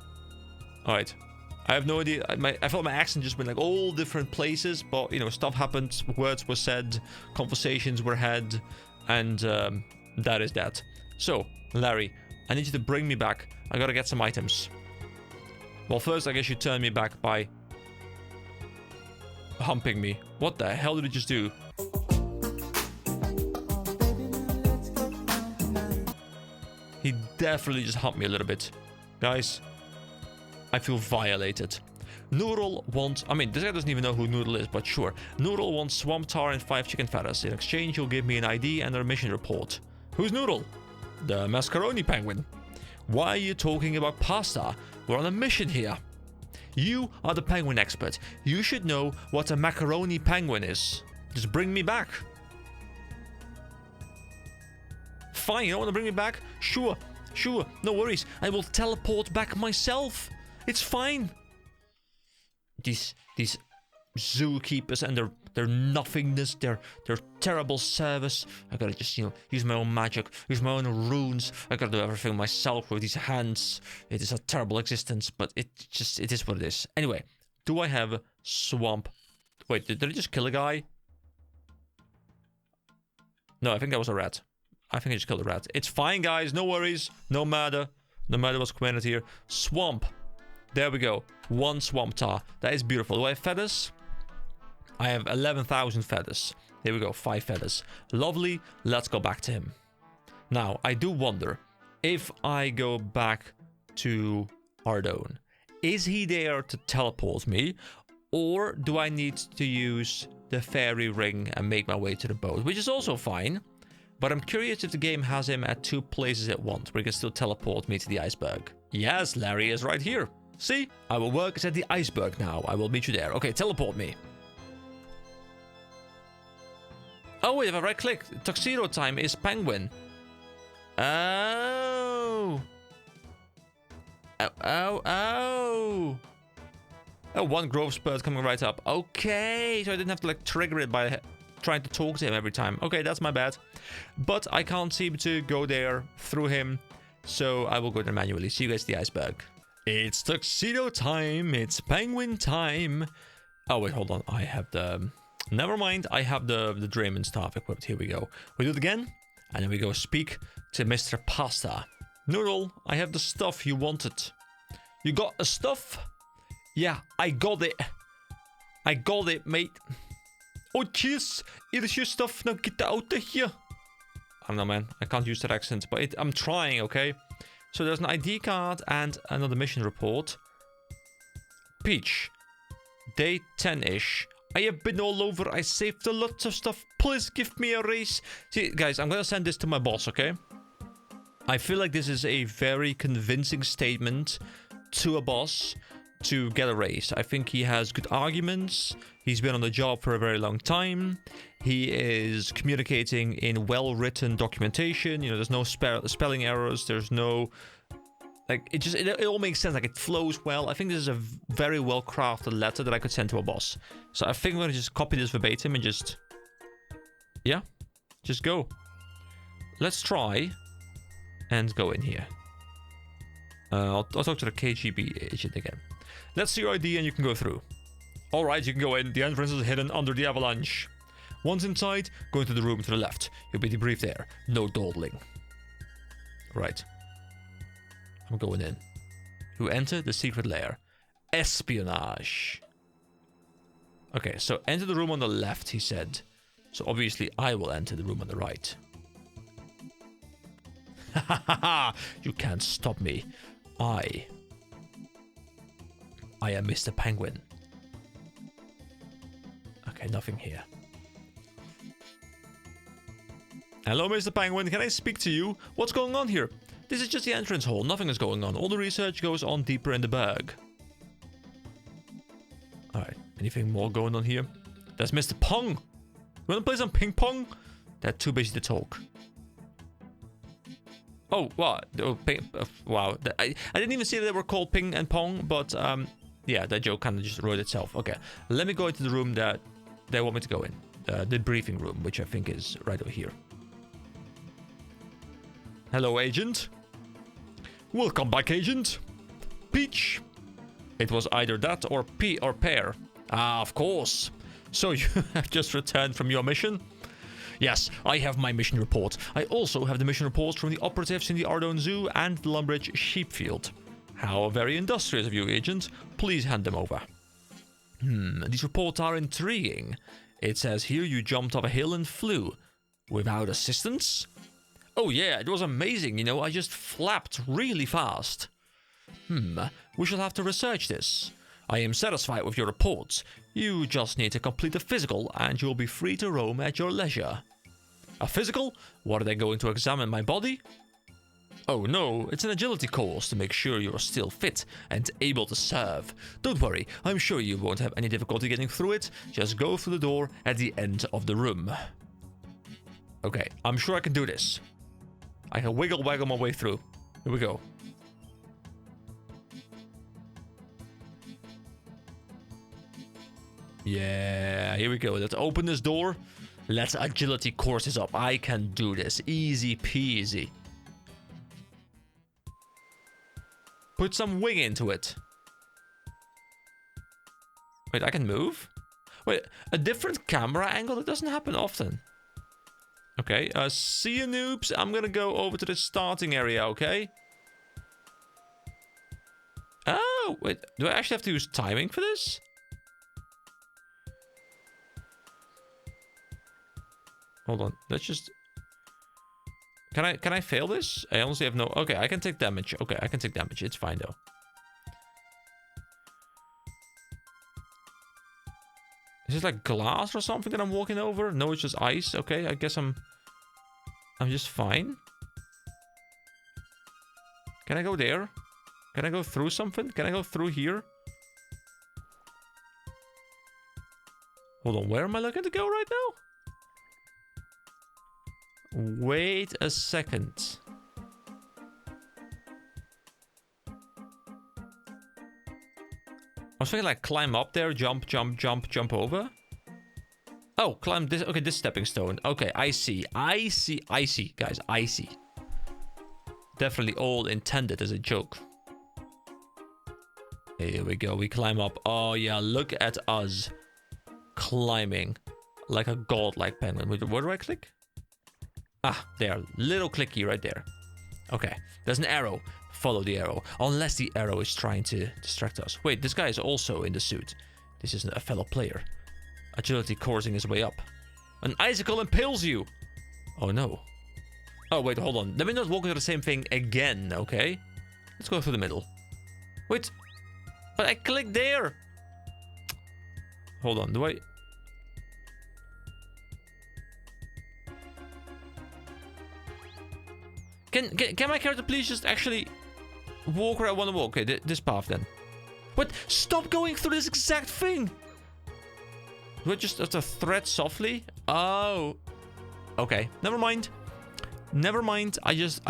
Alright. I have no idea. I felt my accent just went like all different places, but you know, stuff happened, words were said, conversations were had, and that is that. So, Larry, I need you to bring me back. I gotta get some items. Well, first, I guess you turn me back by humping me. What the hell did it just do? He definitely just humped me a little bit. Guys, I feel violated. Noodle wants... I mean, this guy doesn't even know who Noodle is, but sure. Noodle wants swamp tar and 5 chicken feathers. In exchange, you'll give me an ID and a mission report. Who's Noodle? The mascaroni penguin. Why are you talking about pasta? We're on a mission here. You are the penguin expert. You should know what a macaroni penguin is. Just bring me back. Fine, you don't want to bring me back? Sure, no worries. I will teleport back myself. It's fine. These zookeepers and their nothingness, their terrible service. I gotta just, you know, use my own magic, use my own runes. I gotta do everything myself with these hands. It is a terrible existence, but it is what it is. Anyway, do I have swamp? Wait, did I just kill a guy? No, I think that was a rat. I think I just killed a rat. It's fine, guys. No worries. No matter. No matter what's committed here. Swamp. There we go. 1 swamp tar. That is beautiful. Do I have feathers? I have 11,000 feathers. There we go. 5 feathers. Lovely. Let's go back to him. Now, I do wonder if I go back to Ardougne. Is he there to teleport me? Or do I need to use the fairy ring and make my way to the boat? Which is also fine. But I'm curious if the game has him at 2 places at once, where he can still teleport me to the iceberg. Yes, Larry is right here. See? I will work at the iceberg now. I will meet you there. Okay, teleport me. Oh, wait, if I right-click, tuxedo time is penguin. Oh. Oh, 1 growth spurt coming right up. Okay, so I didn't have to, like, trigger it by trying to talk to him every time. Okay, that's my bad. But I can't seem to go there through him, so I will go there manually. See you guys at the iceberg. It's tuxedo time. It's penguin time. Oh, wait, hold on. I have the... Never mind. I have the Draymond staff equipped. Here we go. We do it again. And then we go speak to Mr. Pasta. Noodle, I have the stuff you wanted. You got a stuff? Yeah, I got it. I got it, mate. Oh, cheers. Here is your stuff. Now get out of here. I don't know, man. I can't use that accent, but I'm trying, okay? So there's an ID card and another mission report. Peach. Day 10-ish. I have been all over. I saved a lot of stuff. Please give me a raise. See, guys, I'm gonna send this to my boss, okay? I feel like this is a very convincing statement to a boss to get a raise. I think he has good arguments. He's been on the job for a very long time. He is communicating in well-written documentation. You know, there's no spelling errors. There's no... Like, it all makes sense. Like, it flows well. I think this is a very well-crafted letter that I could send to a boss. So I think I'm going to just copy this verbatim and just... Yeah. Just go. Let's try and go in here. I'll talk to the KGB agent again. Let's see your ID and you can go through. Alright, you can go in. The entrance is hidden under the avalanche. Once inside, go into the room to the left. You'll be debriefed there. No dawdling. Right. I'm going in. You enter the secret lair. Espionage. Okay, so enter the room on the left, he said. So obviously I will enter the room on the right. Ha ha ha ha! You can't stop me. I am Mr. Penguin. Okay, nothing here. Hello, Mr. Penguin. Can I speak to you? What's going on here? This is just the entrance hall. Nothing is going on. All the research goes on deeper in the berg. Alright. Anything more going on here? That's Mr. Pong. You want to play some ping pong? They're too busy to talk. Oh, what? Oh, wow. I didn't even see that they were called ping and pong, but yeah, that joke kind of just wrote itself. Okay, let me go into the room that they want me to go in. The briefing room, which I think is right over here. Hello, Agent. Welcome back, Agent. Peach. It was either that or P or pear. Ah, of course. So you have just returned from your mission? Yes, I have my mission report. I also have the mission reports from the operatives in the Ardougne Zoo and the Lumbridge Sheepfield. How very industrious of you, Agent. Please hand them over. These reports are intriguing. It says here you jumped off a hill and flew. Without assistance? Oh yeah, it was amazing, you know, I just flapped really fast. We shall have to research this. I am satisfied with your reports. You just need to complete a physical and you'll be free to roam at your leisure. A physical? What, are they going to examine my body? Oh no, it's an agility course to make sure you're still fit and able to serve. Don't worry, I'm sure you won't have any difficulty getting through it. Just go through the door at the end of the room. Okay, I'm sure I can do this. I can wiggle waggle my way through. Here we go. Yeah, here we go. Let's open this door. Let's agility courses up. I can do this. Easy peasy. Put some wing into it. Wait, I can move? Wait, a different camera angle? That doesn't happen often. Okay, see you, noobs. I'm gonna go over to the starting area, okay? Oh, wait. Do I actually have to use timing for this? Hold on. Let's just... Can I fail this? I honestly have no... Okay, I can take damage. Okay, I can take damage. It's fine, though. Is this like glass or something that I'm walking over? No, it's just ice. Okay, I guess I'm just fine. Can I go there? Can I go through something? Can I go through here? Hold on, where am I looking to go right now? Wait a second. I was thinking like climb up there, jump, jump, jump, jump over. Oh, climb this. Okay, this stepping stone. Okay, I see. I see. I see, guys. I see. Definitely all intended as a joke. Here we go. We climb up. Oh, yeah. Look at us climbing like a godlike penguin. Wait, where do I click? Ah, there. Little clicky right there. Okay. There's an arrow. Follow the arrow. Unless the arrow is trying to distract us. Wait, this guy is also in the suit. This is a fellow player. Agility coursing his way up. An icicle impales you. Oh, no. Oh, wait, hold on. Let me not walk into the same thing again, okay? Let's go through the middle. Wait. But I clicked there. Hold on, do I... Can my character please just actually walk where I want to walk? Okay, this path then. What? Stop going through this exact thing! Do I just have to thread softly? Oh. Okay, never mind. Never mind. I just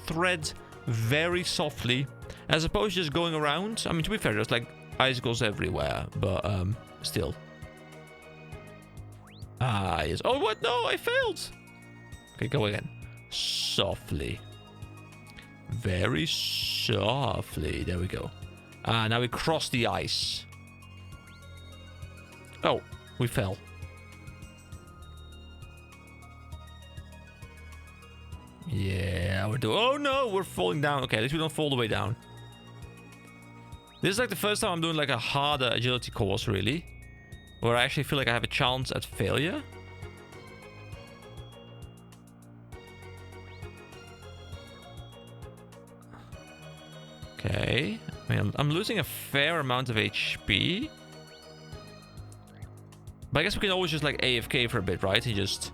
thread very softly, as opposed to just going around. I mean, to be fair, there's like icicles everywhere, but still. Ah, yes. Oh, what? No, I failed. Okay, go again. Softly. Very softly. There we go. Ah, now we cross the ice. Oh, we fell. Yeah, we're doing... Oh, no, we're falling down. Okay, at least we don't fall the way down. This is like the first time I'm doing like a harder agility course, really. Where I actually feel like I have a chance at failure. Okay. I mean, I'm losing a fair amount of HP. But I guess we can always just like AFK for a bit, right? And just...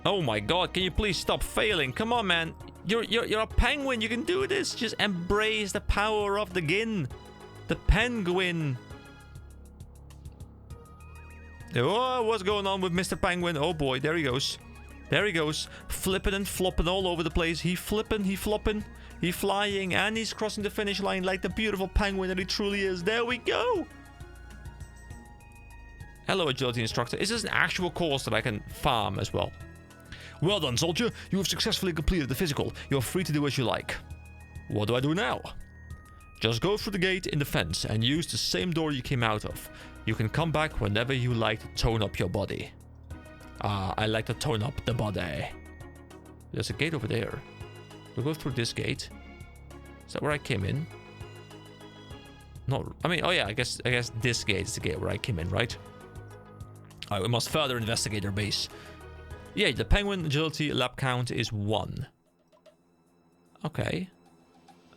Oh my god, can you please stop failing? Come on, man. You're a penguin. You can do this. Just embrace the power of the gin. The penguin. Oh, what's going on with Mr. Penguin? Oh boy, there he goes. There he goes. Flipping and flopping all over the place. He flipping, he flopping, he flying, and he's crossing the finish line like the beautiful penguin that he truly is. There we go. Hello, agility instructor. Is this an actual course that I can farm as well? Well done, soldier. You have successfully completed the physical. You're free to do as you like. What do I do now? Just go through the gate in the fence and use the same door you came out of. You can come back whenever you like to tone up your body. I like to tone up the body. There's a gate over there. We'll go through this gate. Is that where I came in? Not... I mean, oh yeah, I guess this gate is the gate where I came in, right? Alright, we must further investigate their base. Yeah, the penguin agility lap count is 1. Okay.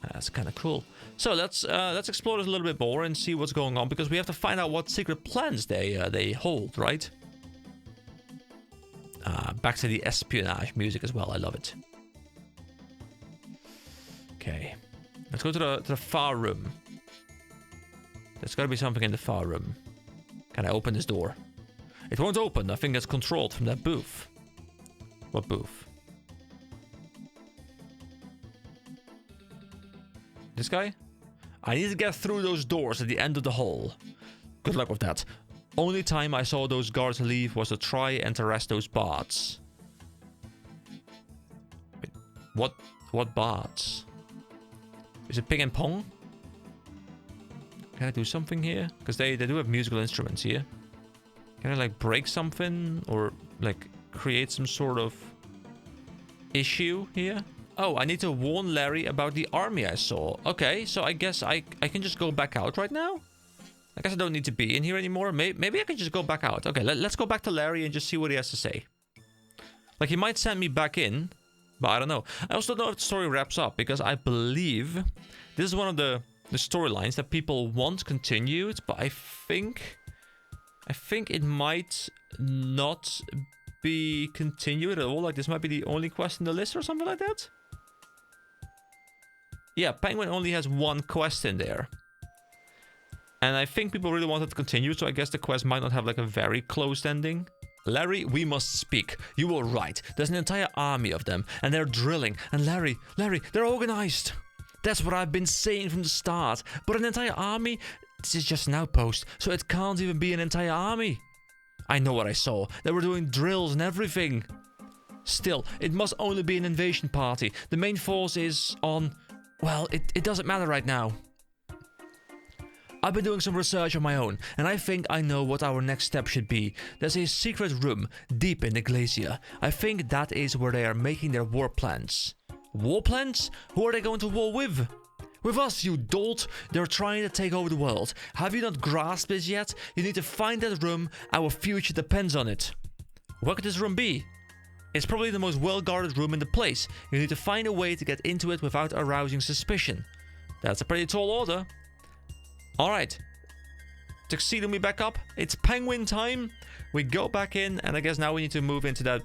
That's kind of cool. So let's explore this a little bit more and see what's going on, because we have to find out what secret plans they hold, right? Back to the espionage music as well. I love it. Okay, let's go to the far room. There's got to be something in the far room. Can I open this door? It won't open. I think it's controlled from that booth. What booth? This guy? I need to get through those doors at the end of the hall. Good luck with that. Only time I saw those guards leave was to try and arrest those bards. Wait, what bards? Is it ping and pong? Can I do something here? Because they do have musical instruments here. Can I like break something or like create some sort of issue here? Oh, I need to warn Larry about the army I saw. Okay, so I guess I can just go back out right now? I guess I don't need to be in here anymore. Maybe I can just go back out. Okay, let's go back to Larry and just see what he has to say. Like, he might send me back in, but I don't know. I also don't know if the story wraps up, because I believe this is one of the storylines that people want continued, but I think it might not be continued at all. Like, this might be the only quest in the list or something like that. Yeah, Penguin only has one quest in there. And I think people really wanted to continue, so I guess the quest might not have like a very closed ending. Larry, we must speak. You were right. There's an entire army of them, and they're drilling. And Larry, they're organized. That's what I've been saying from the start. But an entire army? This is just an outpost, so it can't even be an entire army. I know what I saw. They were doing drills and everything. Still, it must only be an invasion party. The main force is on... Well, it doesn't matter right now. I've been doing some research on my own, and I think I know what our next step should be. There's a secret room deep in the glacier. I think that is where they are making their war plans. War plans? Who are they going to war with? With us, you dolt! They're trying to take over the world. Have you not grasped this yet? You need to find that room. Our future depends on it. What could this room be? It's probably the most well-guarded room in the place. You need to find a way to get into it without arousing suspicion. That's a pretty tall order. Alright. Tuxedo me back up. It's penguin time. We go back in, and I guess now we need to move into that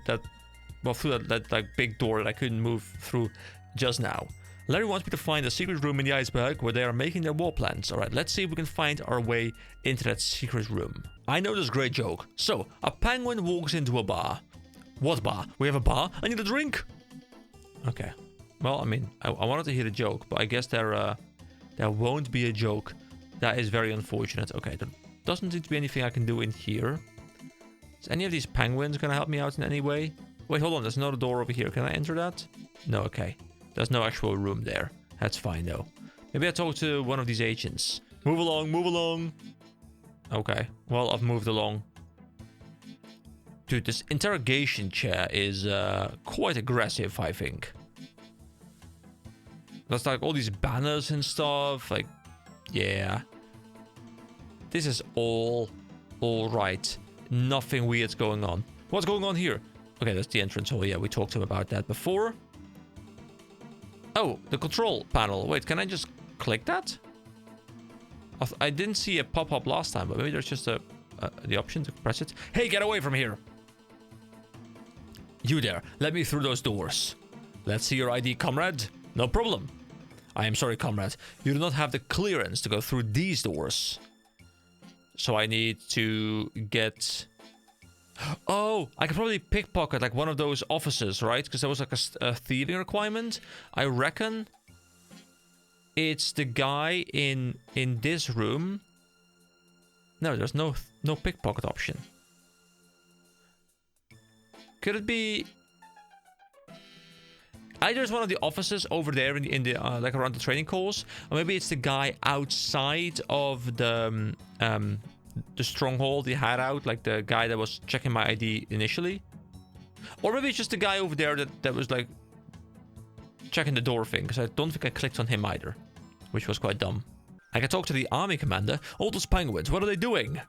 through that like big door that I couldn't move through just now. Larry wants me to find a secret room in the iceberg where they are making their war plans. Alright, let's see if we can find our way into that secret room. I know this great joke. So, a penguin walks into a bar. What bar? We have a bar? I need a drink! Okay. Well, I mean, I wanted to hear the joke, but I guess there won't be a joke. That is very unfortunate. Okay, there doesn't seem to be anything I can do in here. Is any of these penguins gonna help me out in any way? Wait, hold on. There's another door over here. Can I enter that? No, okay. There's no actual room there. That's fine, though. Maybe I talk to one of these agents. Move along, move along. Okay. Well, I've moved along. Dude, this interrogation chair is quite aggressive, I think. There's like all these banners and stuff. Like, yeah. This is all right. Nothing weird's going on. What's going on here? Okay, that's the entrance hall. Yeah, we talked to him about that before. Oh, the control panel. Wait, can I just click that? I didn't see a pop-up last time, but maybe there's just the option to press it. Hey, get away from here! You there, let me through those doors. Let's see your ID, comrade. No problem. I am sorry, comrade. You do not have the clearance to go through these doors. So I need to get... Oh, I could probably pickpocket like one of those offices, right? Because there was like a thieving requirement. I reckon it's the guy in this room. No, there's no pickpocket option. Could it be either it's one of the offices over there in the like around the training course, or maybe it's the guy outside of the stronghold, the hideout, like the guy that was checking my ID initially. Or maybe it's just the guy over there that was like checking the door thing, because I don't think I clicked on him either, which was quite dumb. I can talk to the army commander. All those penguins, what are they doing?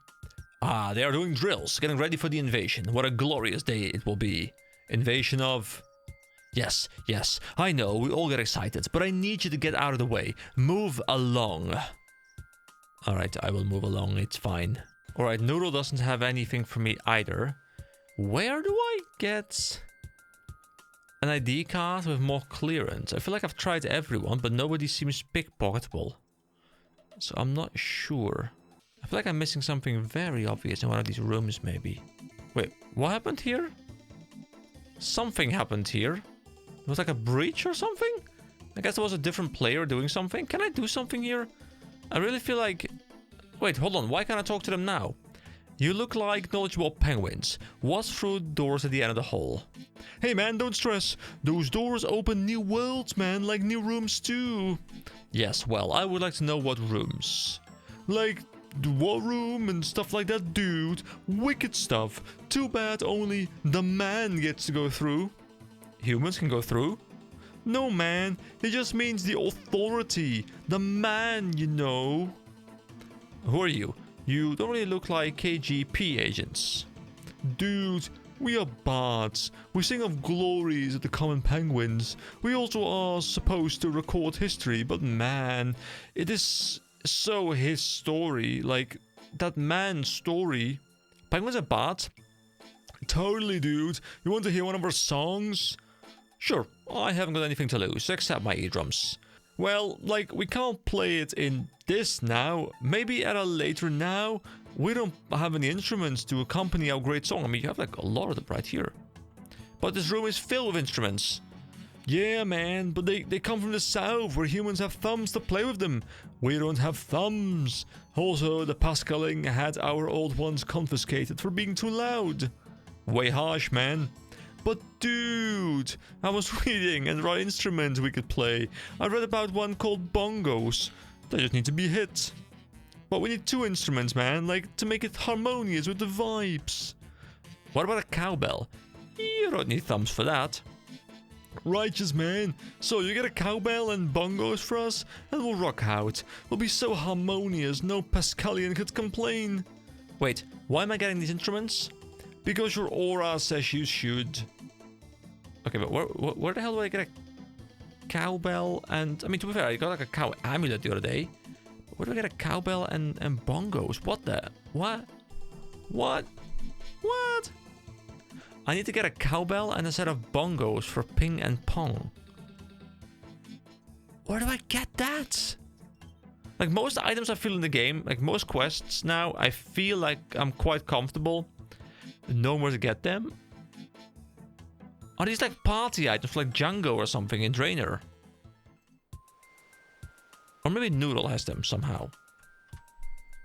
Ah, they are doing drills, getting ready for the invasion. What a glorious day it will be. Invasion of... Yes, I know, we all get excited, but I need you to get out of the way. Move along. Alright, I will move along, it's fine. Alright, Noodle doesn't have anything for me either. Where do I get an ID card with more clearance? I feel like I've tried everyone, but nobody seems pickpocketable. So I'm not sure. I feel like I'm missing something very obvious in one of these rooms, maybe. Wait, what happened here? Something happened here. It was like a breach or something? I guess there was a different player doing something. Can I do something here? I really feel like... Wait, hold on. Why can't I talk to them now? You look like knowledgeable penguins. What's through the doors at the end of the hall? Hey man, don't stress. Those doors open new worlds, man. Like new rooms too. Yes, well, I would like to know what rooms. Like the war room and stuff like that, dude. Wicked stuff. Too bad only the man gets to go through. Humans can go through. No, man. It just means the authority. The man, you know. Who are you? You don't really look like KGP agents. Dude, we are bards. We sing of glories of the common penguins. We also are supposed to record history, but man, it is so his story. Like, that man's story. Penguins are bards? Totally, dude. You want to hear one of our songs? Sure, I haven't got anything to lose, except my eardrums. Well, like, we can't play it in this now. Maybe at a later now. We don't have any instruments to accompany our great song. I mean, you have, like, a lot of them right here. But this room is filled with instruments. Yeah, man, but they come from the south, where humans have thumbs to play with them. We don't have thumbs. Also, the Pascaling had our old ones confiscated for being too loud. Way harsh, man. But dude, I was reading and there are instruments we could play. I read about one called bongos. They just need to be hit. Well, we need 2 instruments, man, like, to make it harmonious with the vibes. What about a cowbell? You don't need thumbs for that. Righteous, man. So you get a cowbell and bongos for us, and we'll rock out. We'll be so harmonious, no Pascalian could complain. Wait, why am I getting these instruments? Because your aura says you should. Okay, but where the hell do I get a cowbell and... I mean, to be fair, I got like a cow amulet the other day. Where do I get a cowbell and bongos? What the... What? What? What? I need to get a cowbell and a set of bongos for ping and pong. Where do I get that? Like, most items I feel in the game, like most quests now, I feel like I'm quite comfortable knowing where to get them. Are these like party items, like Django or something in Drainer? Or maybe Noodle has them somehow.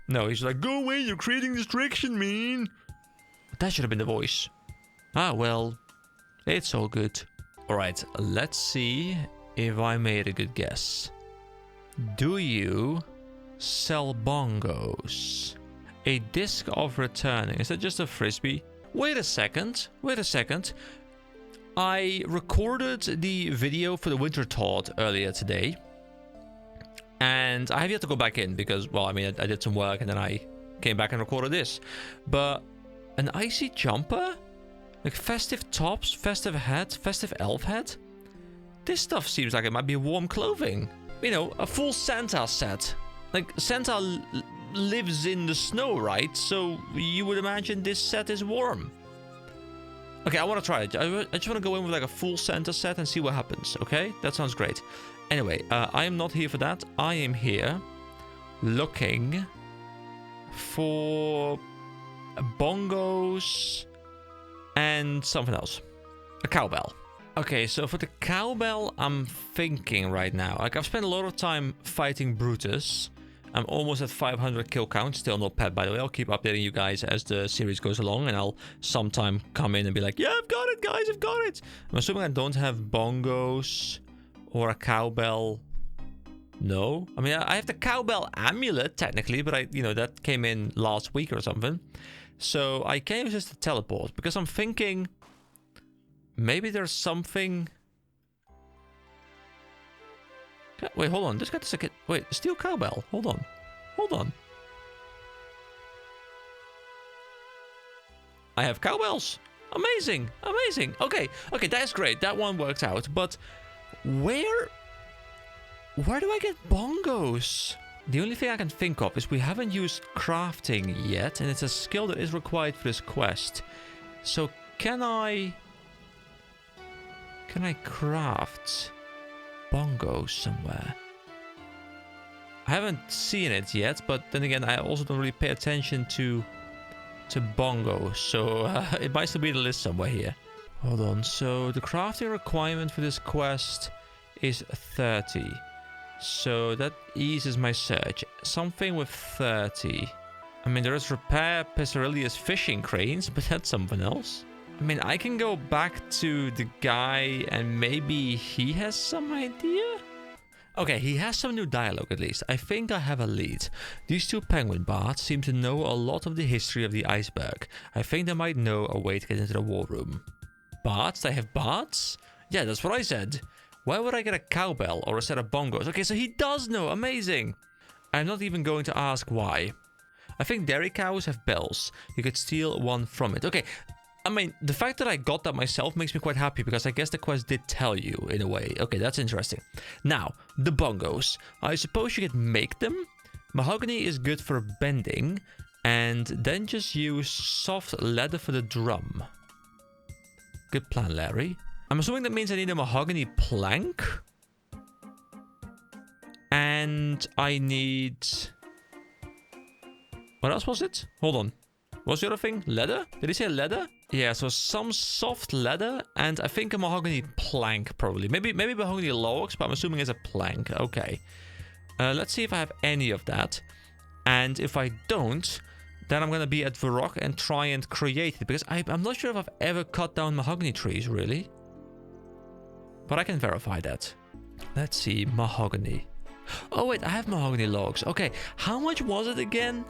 No, he's like, go away, you're creating distraction, man. That should have been the voice. Ah, well, it's all good. Alright, let's see if I made a good guess. Do you sell bongos? A disc of returning. Is that just a frisbee? Wait a second. Wait a second. I recorded the video for the Winter Todd earlier today. And I have yet to go back in because, well, I mean, I did some work and then I came back and recorded this. But an icy jumper? Like festive tops, festive hat, festive elf hat? This stuff seems like it might be warm clothing. You know, a full Santa set. Like, Santa lives in the snow, right? So you would imagine this set is warm. Okay, I want to try it. I just want to go in with like a full Santa set and see what happens, okay? That sounds great. Anyway, I am not here for that. I am here looking for bongos and something else. A cowbell. Okay, so for the cowbell, I'm thinking right now. Like, I've spent a lot of time fighting Brutus. I'm almost at 500 kill count. Still no pet, by the way. I'll keep updating you guys as the series goes along. And I'll sometime come in and be like, yeah, I've got it, guys. I've got it. I'm assuming I don't have bongos or a cowbell. No. I mean, I have the cowbell amulet, technically. But, you know, that came in last week or something. So I can't use this to teleport. Because I'm thinking... maybe there's something... Wait, hold on. This guy's a... Wait, steel cowbell. Hold on. Hold on. I have cowbells. Amazing. Amazing. Okay. Okay, that's great. That one works out. But where do I get bongos? The only thing I can think of is we haven't used crafting yet. And it's a skill that is required for this quest. So can I craft bongos somewhere? I haven't seen it yet, but then again, I also don't really pay attention to bongos, so it might still be in the list somewhere here. Hold on, so the crafting requirement for this quest is 30. So that eases my search. Something with 30. I mean, there is repair Pisarilius fishing cranes, but that's something else. I mean, I can go back to the guy and maybe he has some idea? Okay, he has some new dialogue at least. I think I have a lead. These 2 penguin bards seem to know a lot of the history of the iceberg. I think they might know a way to get into the war room. Bards? They have bards? Yeah, that's what I said. Why would I get a cowbell or a set of bongos? Okay, so he does know. Amazing. I'm not even going to ask why. I think dairy cows have bells. You could steal one from it. Okay. I mean, the fact that I got that myself makes me quite happy because I guess the quest did tell you in a way. Okay, that's interesting. Now, the bongos. I suppose you could make them. Mahogany is good for bending. And then just use soft leather for the drum. Good plan, Larry. I'm assuming that means I need a mahogany plank. And I need... what else was it? Hold on. What's the other thing? Leather? Did he say leather? Yeah, so some soft leather and I think a mahogany plank probably. Maybe mahogany logs, but I'm assuming it's a plank. Okay. Let's see if I have any of that. And if I don't, then I'm going to be at the rock and try and create it. Because I'm not sure if I've ever cut down mahogany trees, really. But I can verify that. Let's see. Mahogany. Oh, wait, I have mahogany logs. Okay, how much was it again?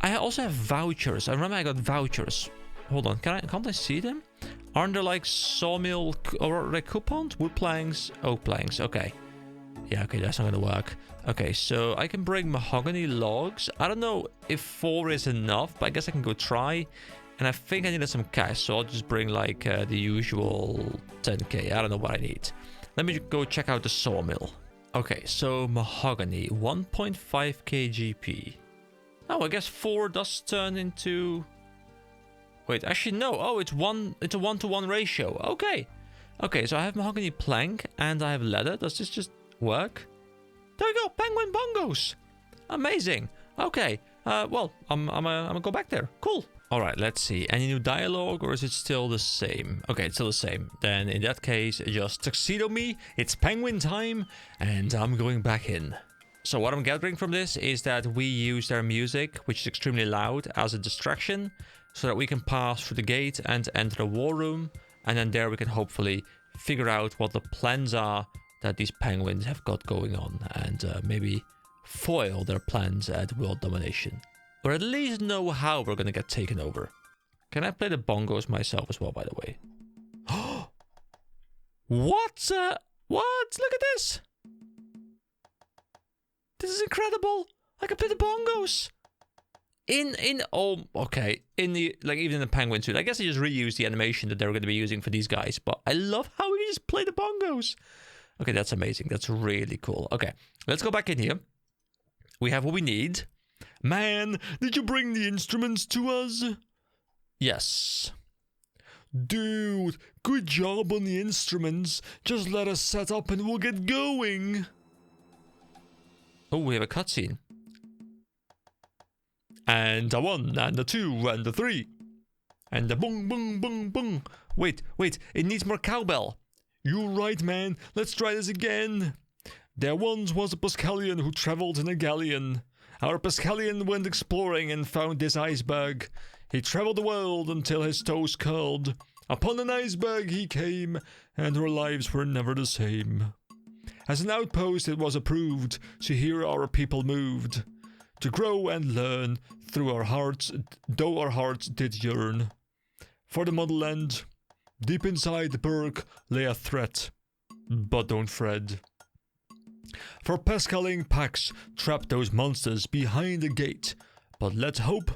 I also have vouchers. I remember I got vouchers. Hold on, can't I see them? Aren't there like sawmill or like coupons? Wood planks, oak planks. Okay. Yeah, okay, that's not gonna work. Okay, so I can bring mahogany logs. I don't know if 4 is enough, but I guess I can go try. And I think I needed some cash, so I'll just bring like the usual 10k. I don't know what I need. Let me go check out the sawmill. Okay, so mahogany, 1.5k GP. Oh, I guess 4 does turn into... Wait, actually no. Oh, it's a 1-to-1 ratio. Okay. Okay, so I have mahogany plank and I have leather. Does this just work? There we go. Penguin bongos. Amazing. Okay. Well, I'm gonna go back there. Cool. All right, let's see. Any new dialogue, or is it still the same? Okay, it's still the same. Then in that case, just tuxedo me. It's penguin time, and I'm going back in. So what I'm gathering from this is that we use their music, which is extremely loud, as a distraction, so that we can pass through the gate and enter the war room, and then there we can hopefully figure out what the plans are that these penguins have got going on, and maybe foil their plans at world domination. Or at least know how we're gonna get taken over. Can I play the bongos myself as well, by the way? What? What? Look at this! This is incredible! I can play the bongos! Oh, okay. In the, like, even in the penguin suit. I guess I just reused the animation that they were going to be using for these guys, but I love how we just play the bongos. Okay, that's amazing. That's really cool. Okay, let's go back in here. We have what we need. Man, did you bring the instruments to us? Yes. Dude, good job on the instruments. Just let us set up and we'll get going. Oh, we have a cutscene. And a 1, and a 2, and a 3. And a boom, boom, boom, boom. Wait, it needs more cowbell. You're right, man. Let's try this again. There once was a Pascalian who traveled in a galleon. Our Pascalian went exploring and found this iceberg. He traveled the world until his toes curled. Upon an iceberg he came, and our lives were never the same. As an outpost it was approved, so here our people moved. To grow and learn through our hearts, though our hearts did yearn. For the motherland, deep inside the berg lay a threat. But don't fret. For pescaling packs trap those monsters behind the gate, but let's hope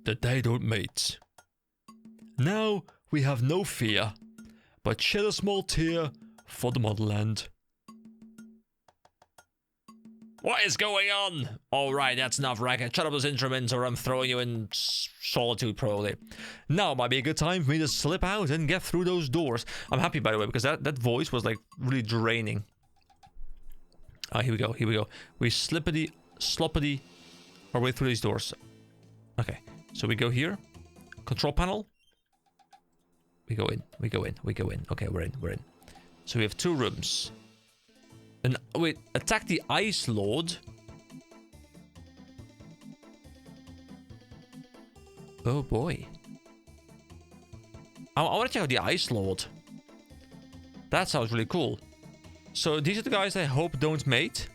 that they don't mate. Now we have no fear, but shed a small tear for the motherland. What is going on? Alright, that's enough racket. Shut up those instruments or I'm throwing you in solitude probably. Now might be a good time for me to slip out and get through those doors. I'm happy, by the way, because that voice was like really draining. Here we go. We sloppity our way through these doors. Okay, so we go here. Control panel. We go in. Okay, we're in. So we have 2 rooms. And wait, attack the Ice Lord. Oh boy. I want to check out the Ice Lord. That sounds really cool. So these are the guys I hope don't mate.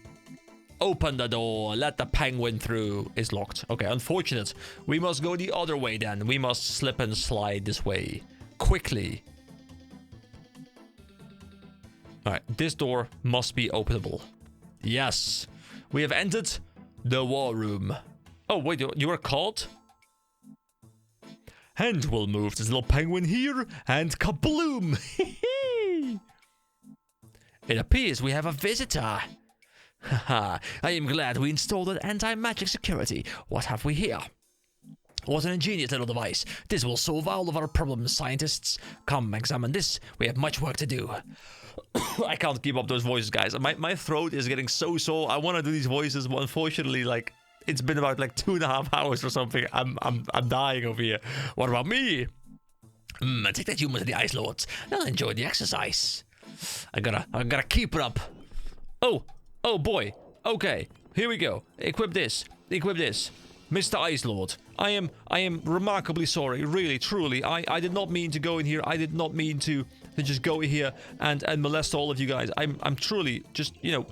Open the door, let the penguin through. It's locked. Okay, unfortunate. We must go the other way then. We must slip and slide this way. Quickly. Alright, this door must be openable. Yes. We have entered the war room. Oh, wait, you were called? And we'll move this little penguin here and kabloom. It appears we have a visitor. Haha, I am glad we installed an anti-magic security. What have we here? What an ingenious little device. This will solve all of our problems, scientists. Come, examine this. We have much work to do. I can't keep up those voices, guys. My throat is getting so sore. I want to do these voices, but unfortunately, like, it's been about like 2.5 hours or something. I'm dying over here. What about me? Take that human to the Ice Lords. They'll enjoy the exercise. I gotta keep it up. Oh boy. Okay, here we go. Equip this. Mr. Ice Lord. I am remarkably sorry. Really, truly. I did not mean to go in here. I did not mean to just go in here and molest all of you guys. I'm truly just, you know,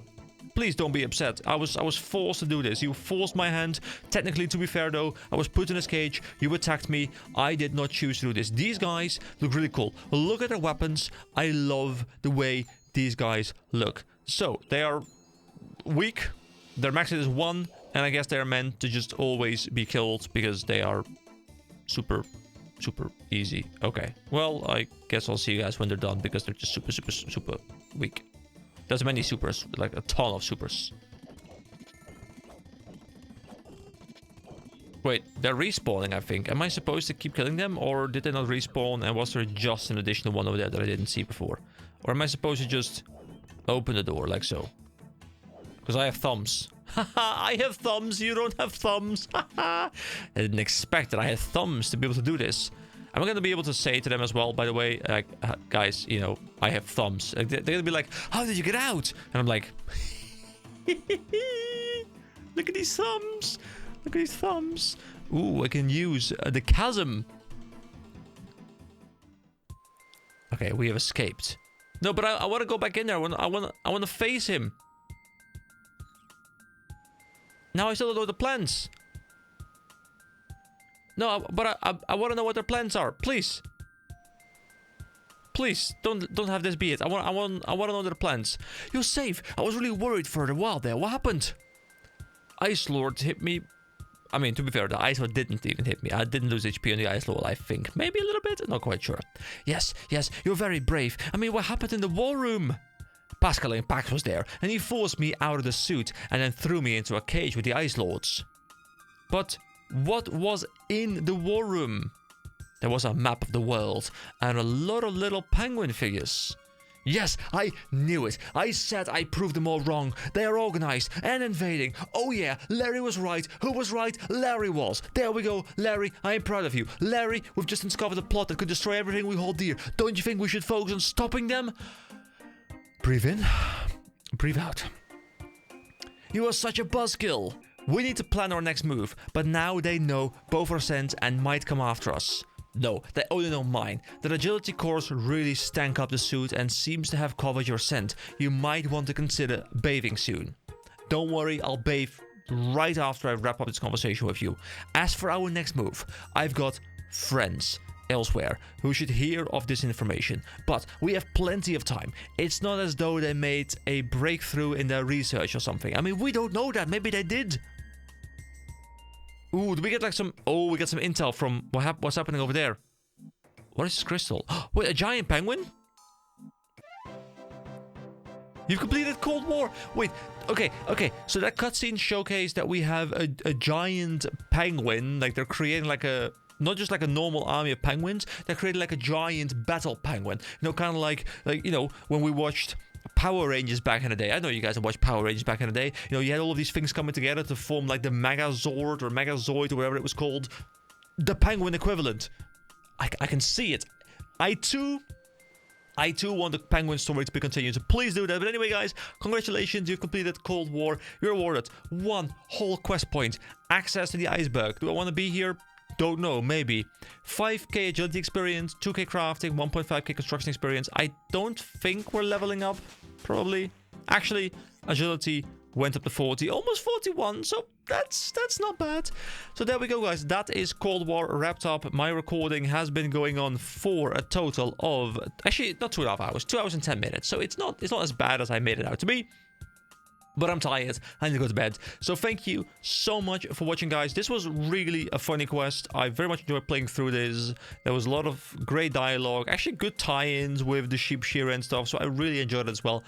Please don't be upset. I was forced to do this. You forced my hand. Technically, to be fair though, I was put in this cage. You attacked me. I did not choose to do this. These guys look really cool. Look at their weapons. I love the way these guys look. So, they are weak. Their max hit is 1. And I guess they are meant to just always be killed because they are super easy. Okay. Well, I guess I'll see you guys when they're done because they're just super weak. There's many supers, like a ton of supers. Wait, they're respawning, I think. Am I supposed to keep killing them, or did they not respawn and was there just an additional one over there that I didn't see before? Or am I supposed to just open the door like so? Because I have thumbs. Haha, I have thumbs, you don't have thumbs. I didn't expect that I had thumbs to be able to do this. I'm going to be able to say to them as well, by the way, guys, you know, I have thumbs. They're going to be like, how did you get out? And I'm like, look at these thumbs. Look at these thumbs. Ooh, I can use the chasm. Okay, we have escaped. No, but I want to go back in there. I want to face him. Now I still don't know the plans. No, but I want to know what their plans are. Please. Please, don't have this be it. I want to know their plans. You're safe. I was really worried for a while there. What happened? Ice Lord hit me. I mean, to be fair, the Ice Lord didn't even hit me. I didn't lose HP on the Ice Lord, I think. Maybe a little bit? Not quite sure. Yes, you're very brave. I mean, what happened in the war room? Pascaline Pax was there, and he forced me out of the suit and then threw me into a cage with the Ice Lords. But what was in the war room? There was a map of the world and a lot of little penguin figures. Yes, I knew it. I said I proved them all wrong. They are organized and invading. Oh yeah, Larry was right. Who was right? Larry was. There we go. Larry, I am proud of you. Larry, we've just discovered a plot that could destroy everything we hold dear. Don't you think we should focus on stopping them? Breathe in. Breathe out. You are such a buzzkill. We need to plan our next move, but now they know both our scent and might come after us. No, they only know mine. That agility course really stank up the suit and seems to have covered your scent. You might want to consider bathing soon. Don't worry, I'll bathe right after I wrap up this conversation with you. As for our next move, I've got friends elsewhere who should hear of this information, but we have plenty of time. It's not as though they made a breakthrough in their research or something. I mean, we don't know that. Maybe they did. Ooh, do we get like some... Oh, we got some intel from what's happening over there. What is this crystal? Wait, a giant penguin? You've completed Cold War. Wait, okay. So that cutscene showcased that we have a giant penguin. Like they're creating like a... Not just like a normal army of penguins. They're creating like a giant battle penguin. You know, kind of like, you know, when we watched Power Rangers back in the day. I know you guys have watched Power Rangers back in the day. You know, you had all of these things coming together to form like the Megazord or Megazoid or whatever it was called. The penguin equivalent. I can see it. I too want the penguin story to be continued, so please do that. But anyway, guys, congratulations, you've completed Cold War. You're awarded 1 whole quest point. Access to the iceberg. Do I want to be here? Don't know, maybe. 5k agility experience, 2k crafting, 1.5k construction experience. I don't think we're leveling up, probably. Actually, agility went up to 40, almost 41, so that's not bad. So there we go, guys. That is Cold War wrapped up. My recording has been going on for a total of... Actually, not 2.5 hours, 2 hours and 10 minutes. So it's not as bad as I made it out to be. But I'm tired. I need to go to bed. So thank you so much for watching, guys. This was really a funny quest. I very much enjoyed playing through this. There was a lot of great dialogue. Actually, good tie-ins with the sheep shearer and stuff. So I really enjoyed it as well.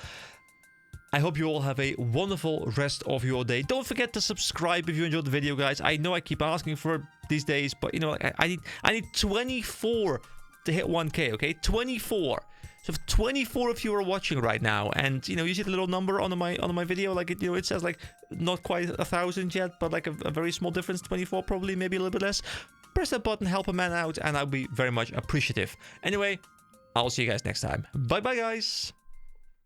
I hope you all have a wonderful rest of your day. Don't forget to subscribe if you enjoyed the video, guys. I know I keep asking for it these days. But, you know, I need 24 to hit 1k, okay? 24. So if 24 of you are watching right now, and you know, you see the little number on my video, like it says like not quite 1,000 yet, but like a very small difference, 24 probably, maybe a little bit less. Press that button, help a man out, and I'll be very much appreciative. Anyway, I'll see you guys next time. Bye bye, guys.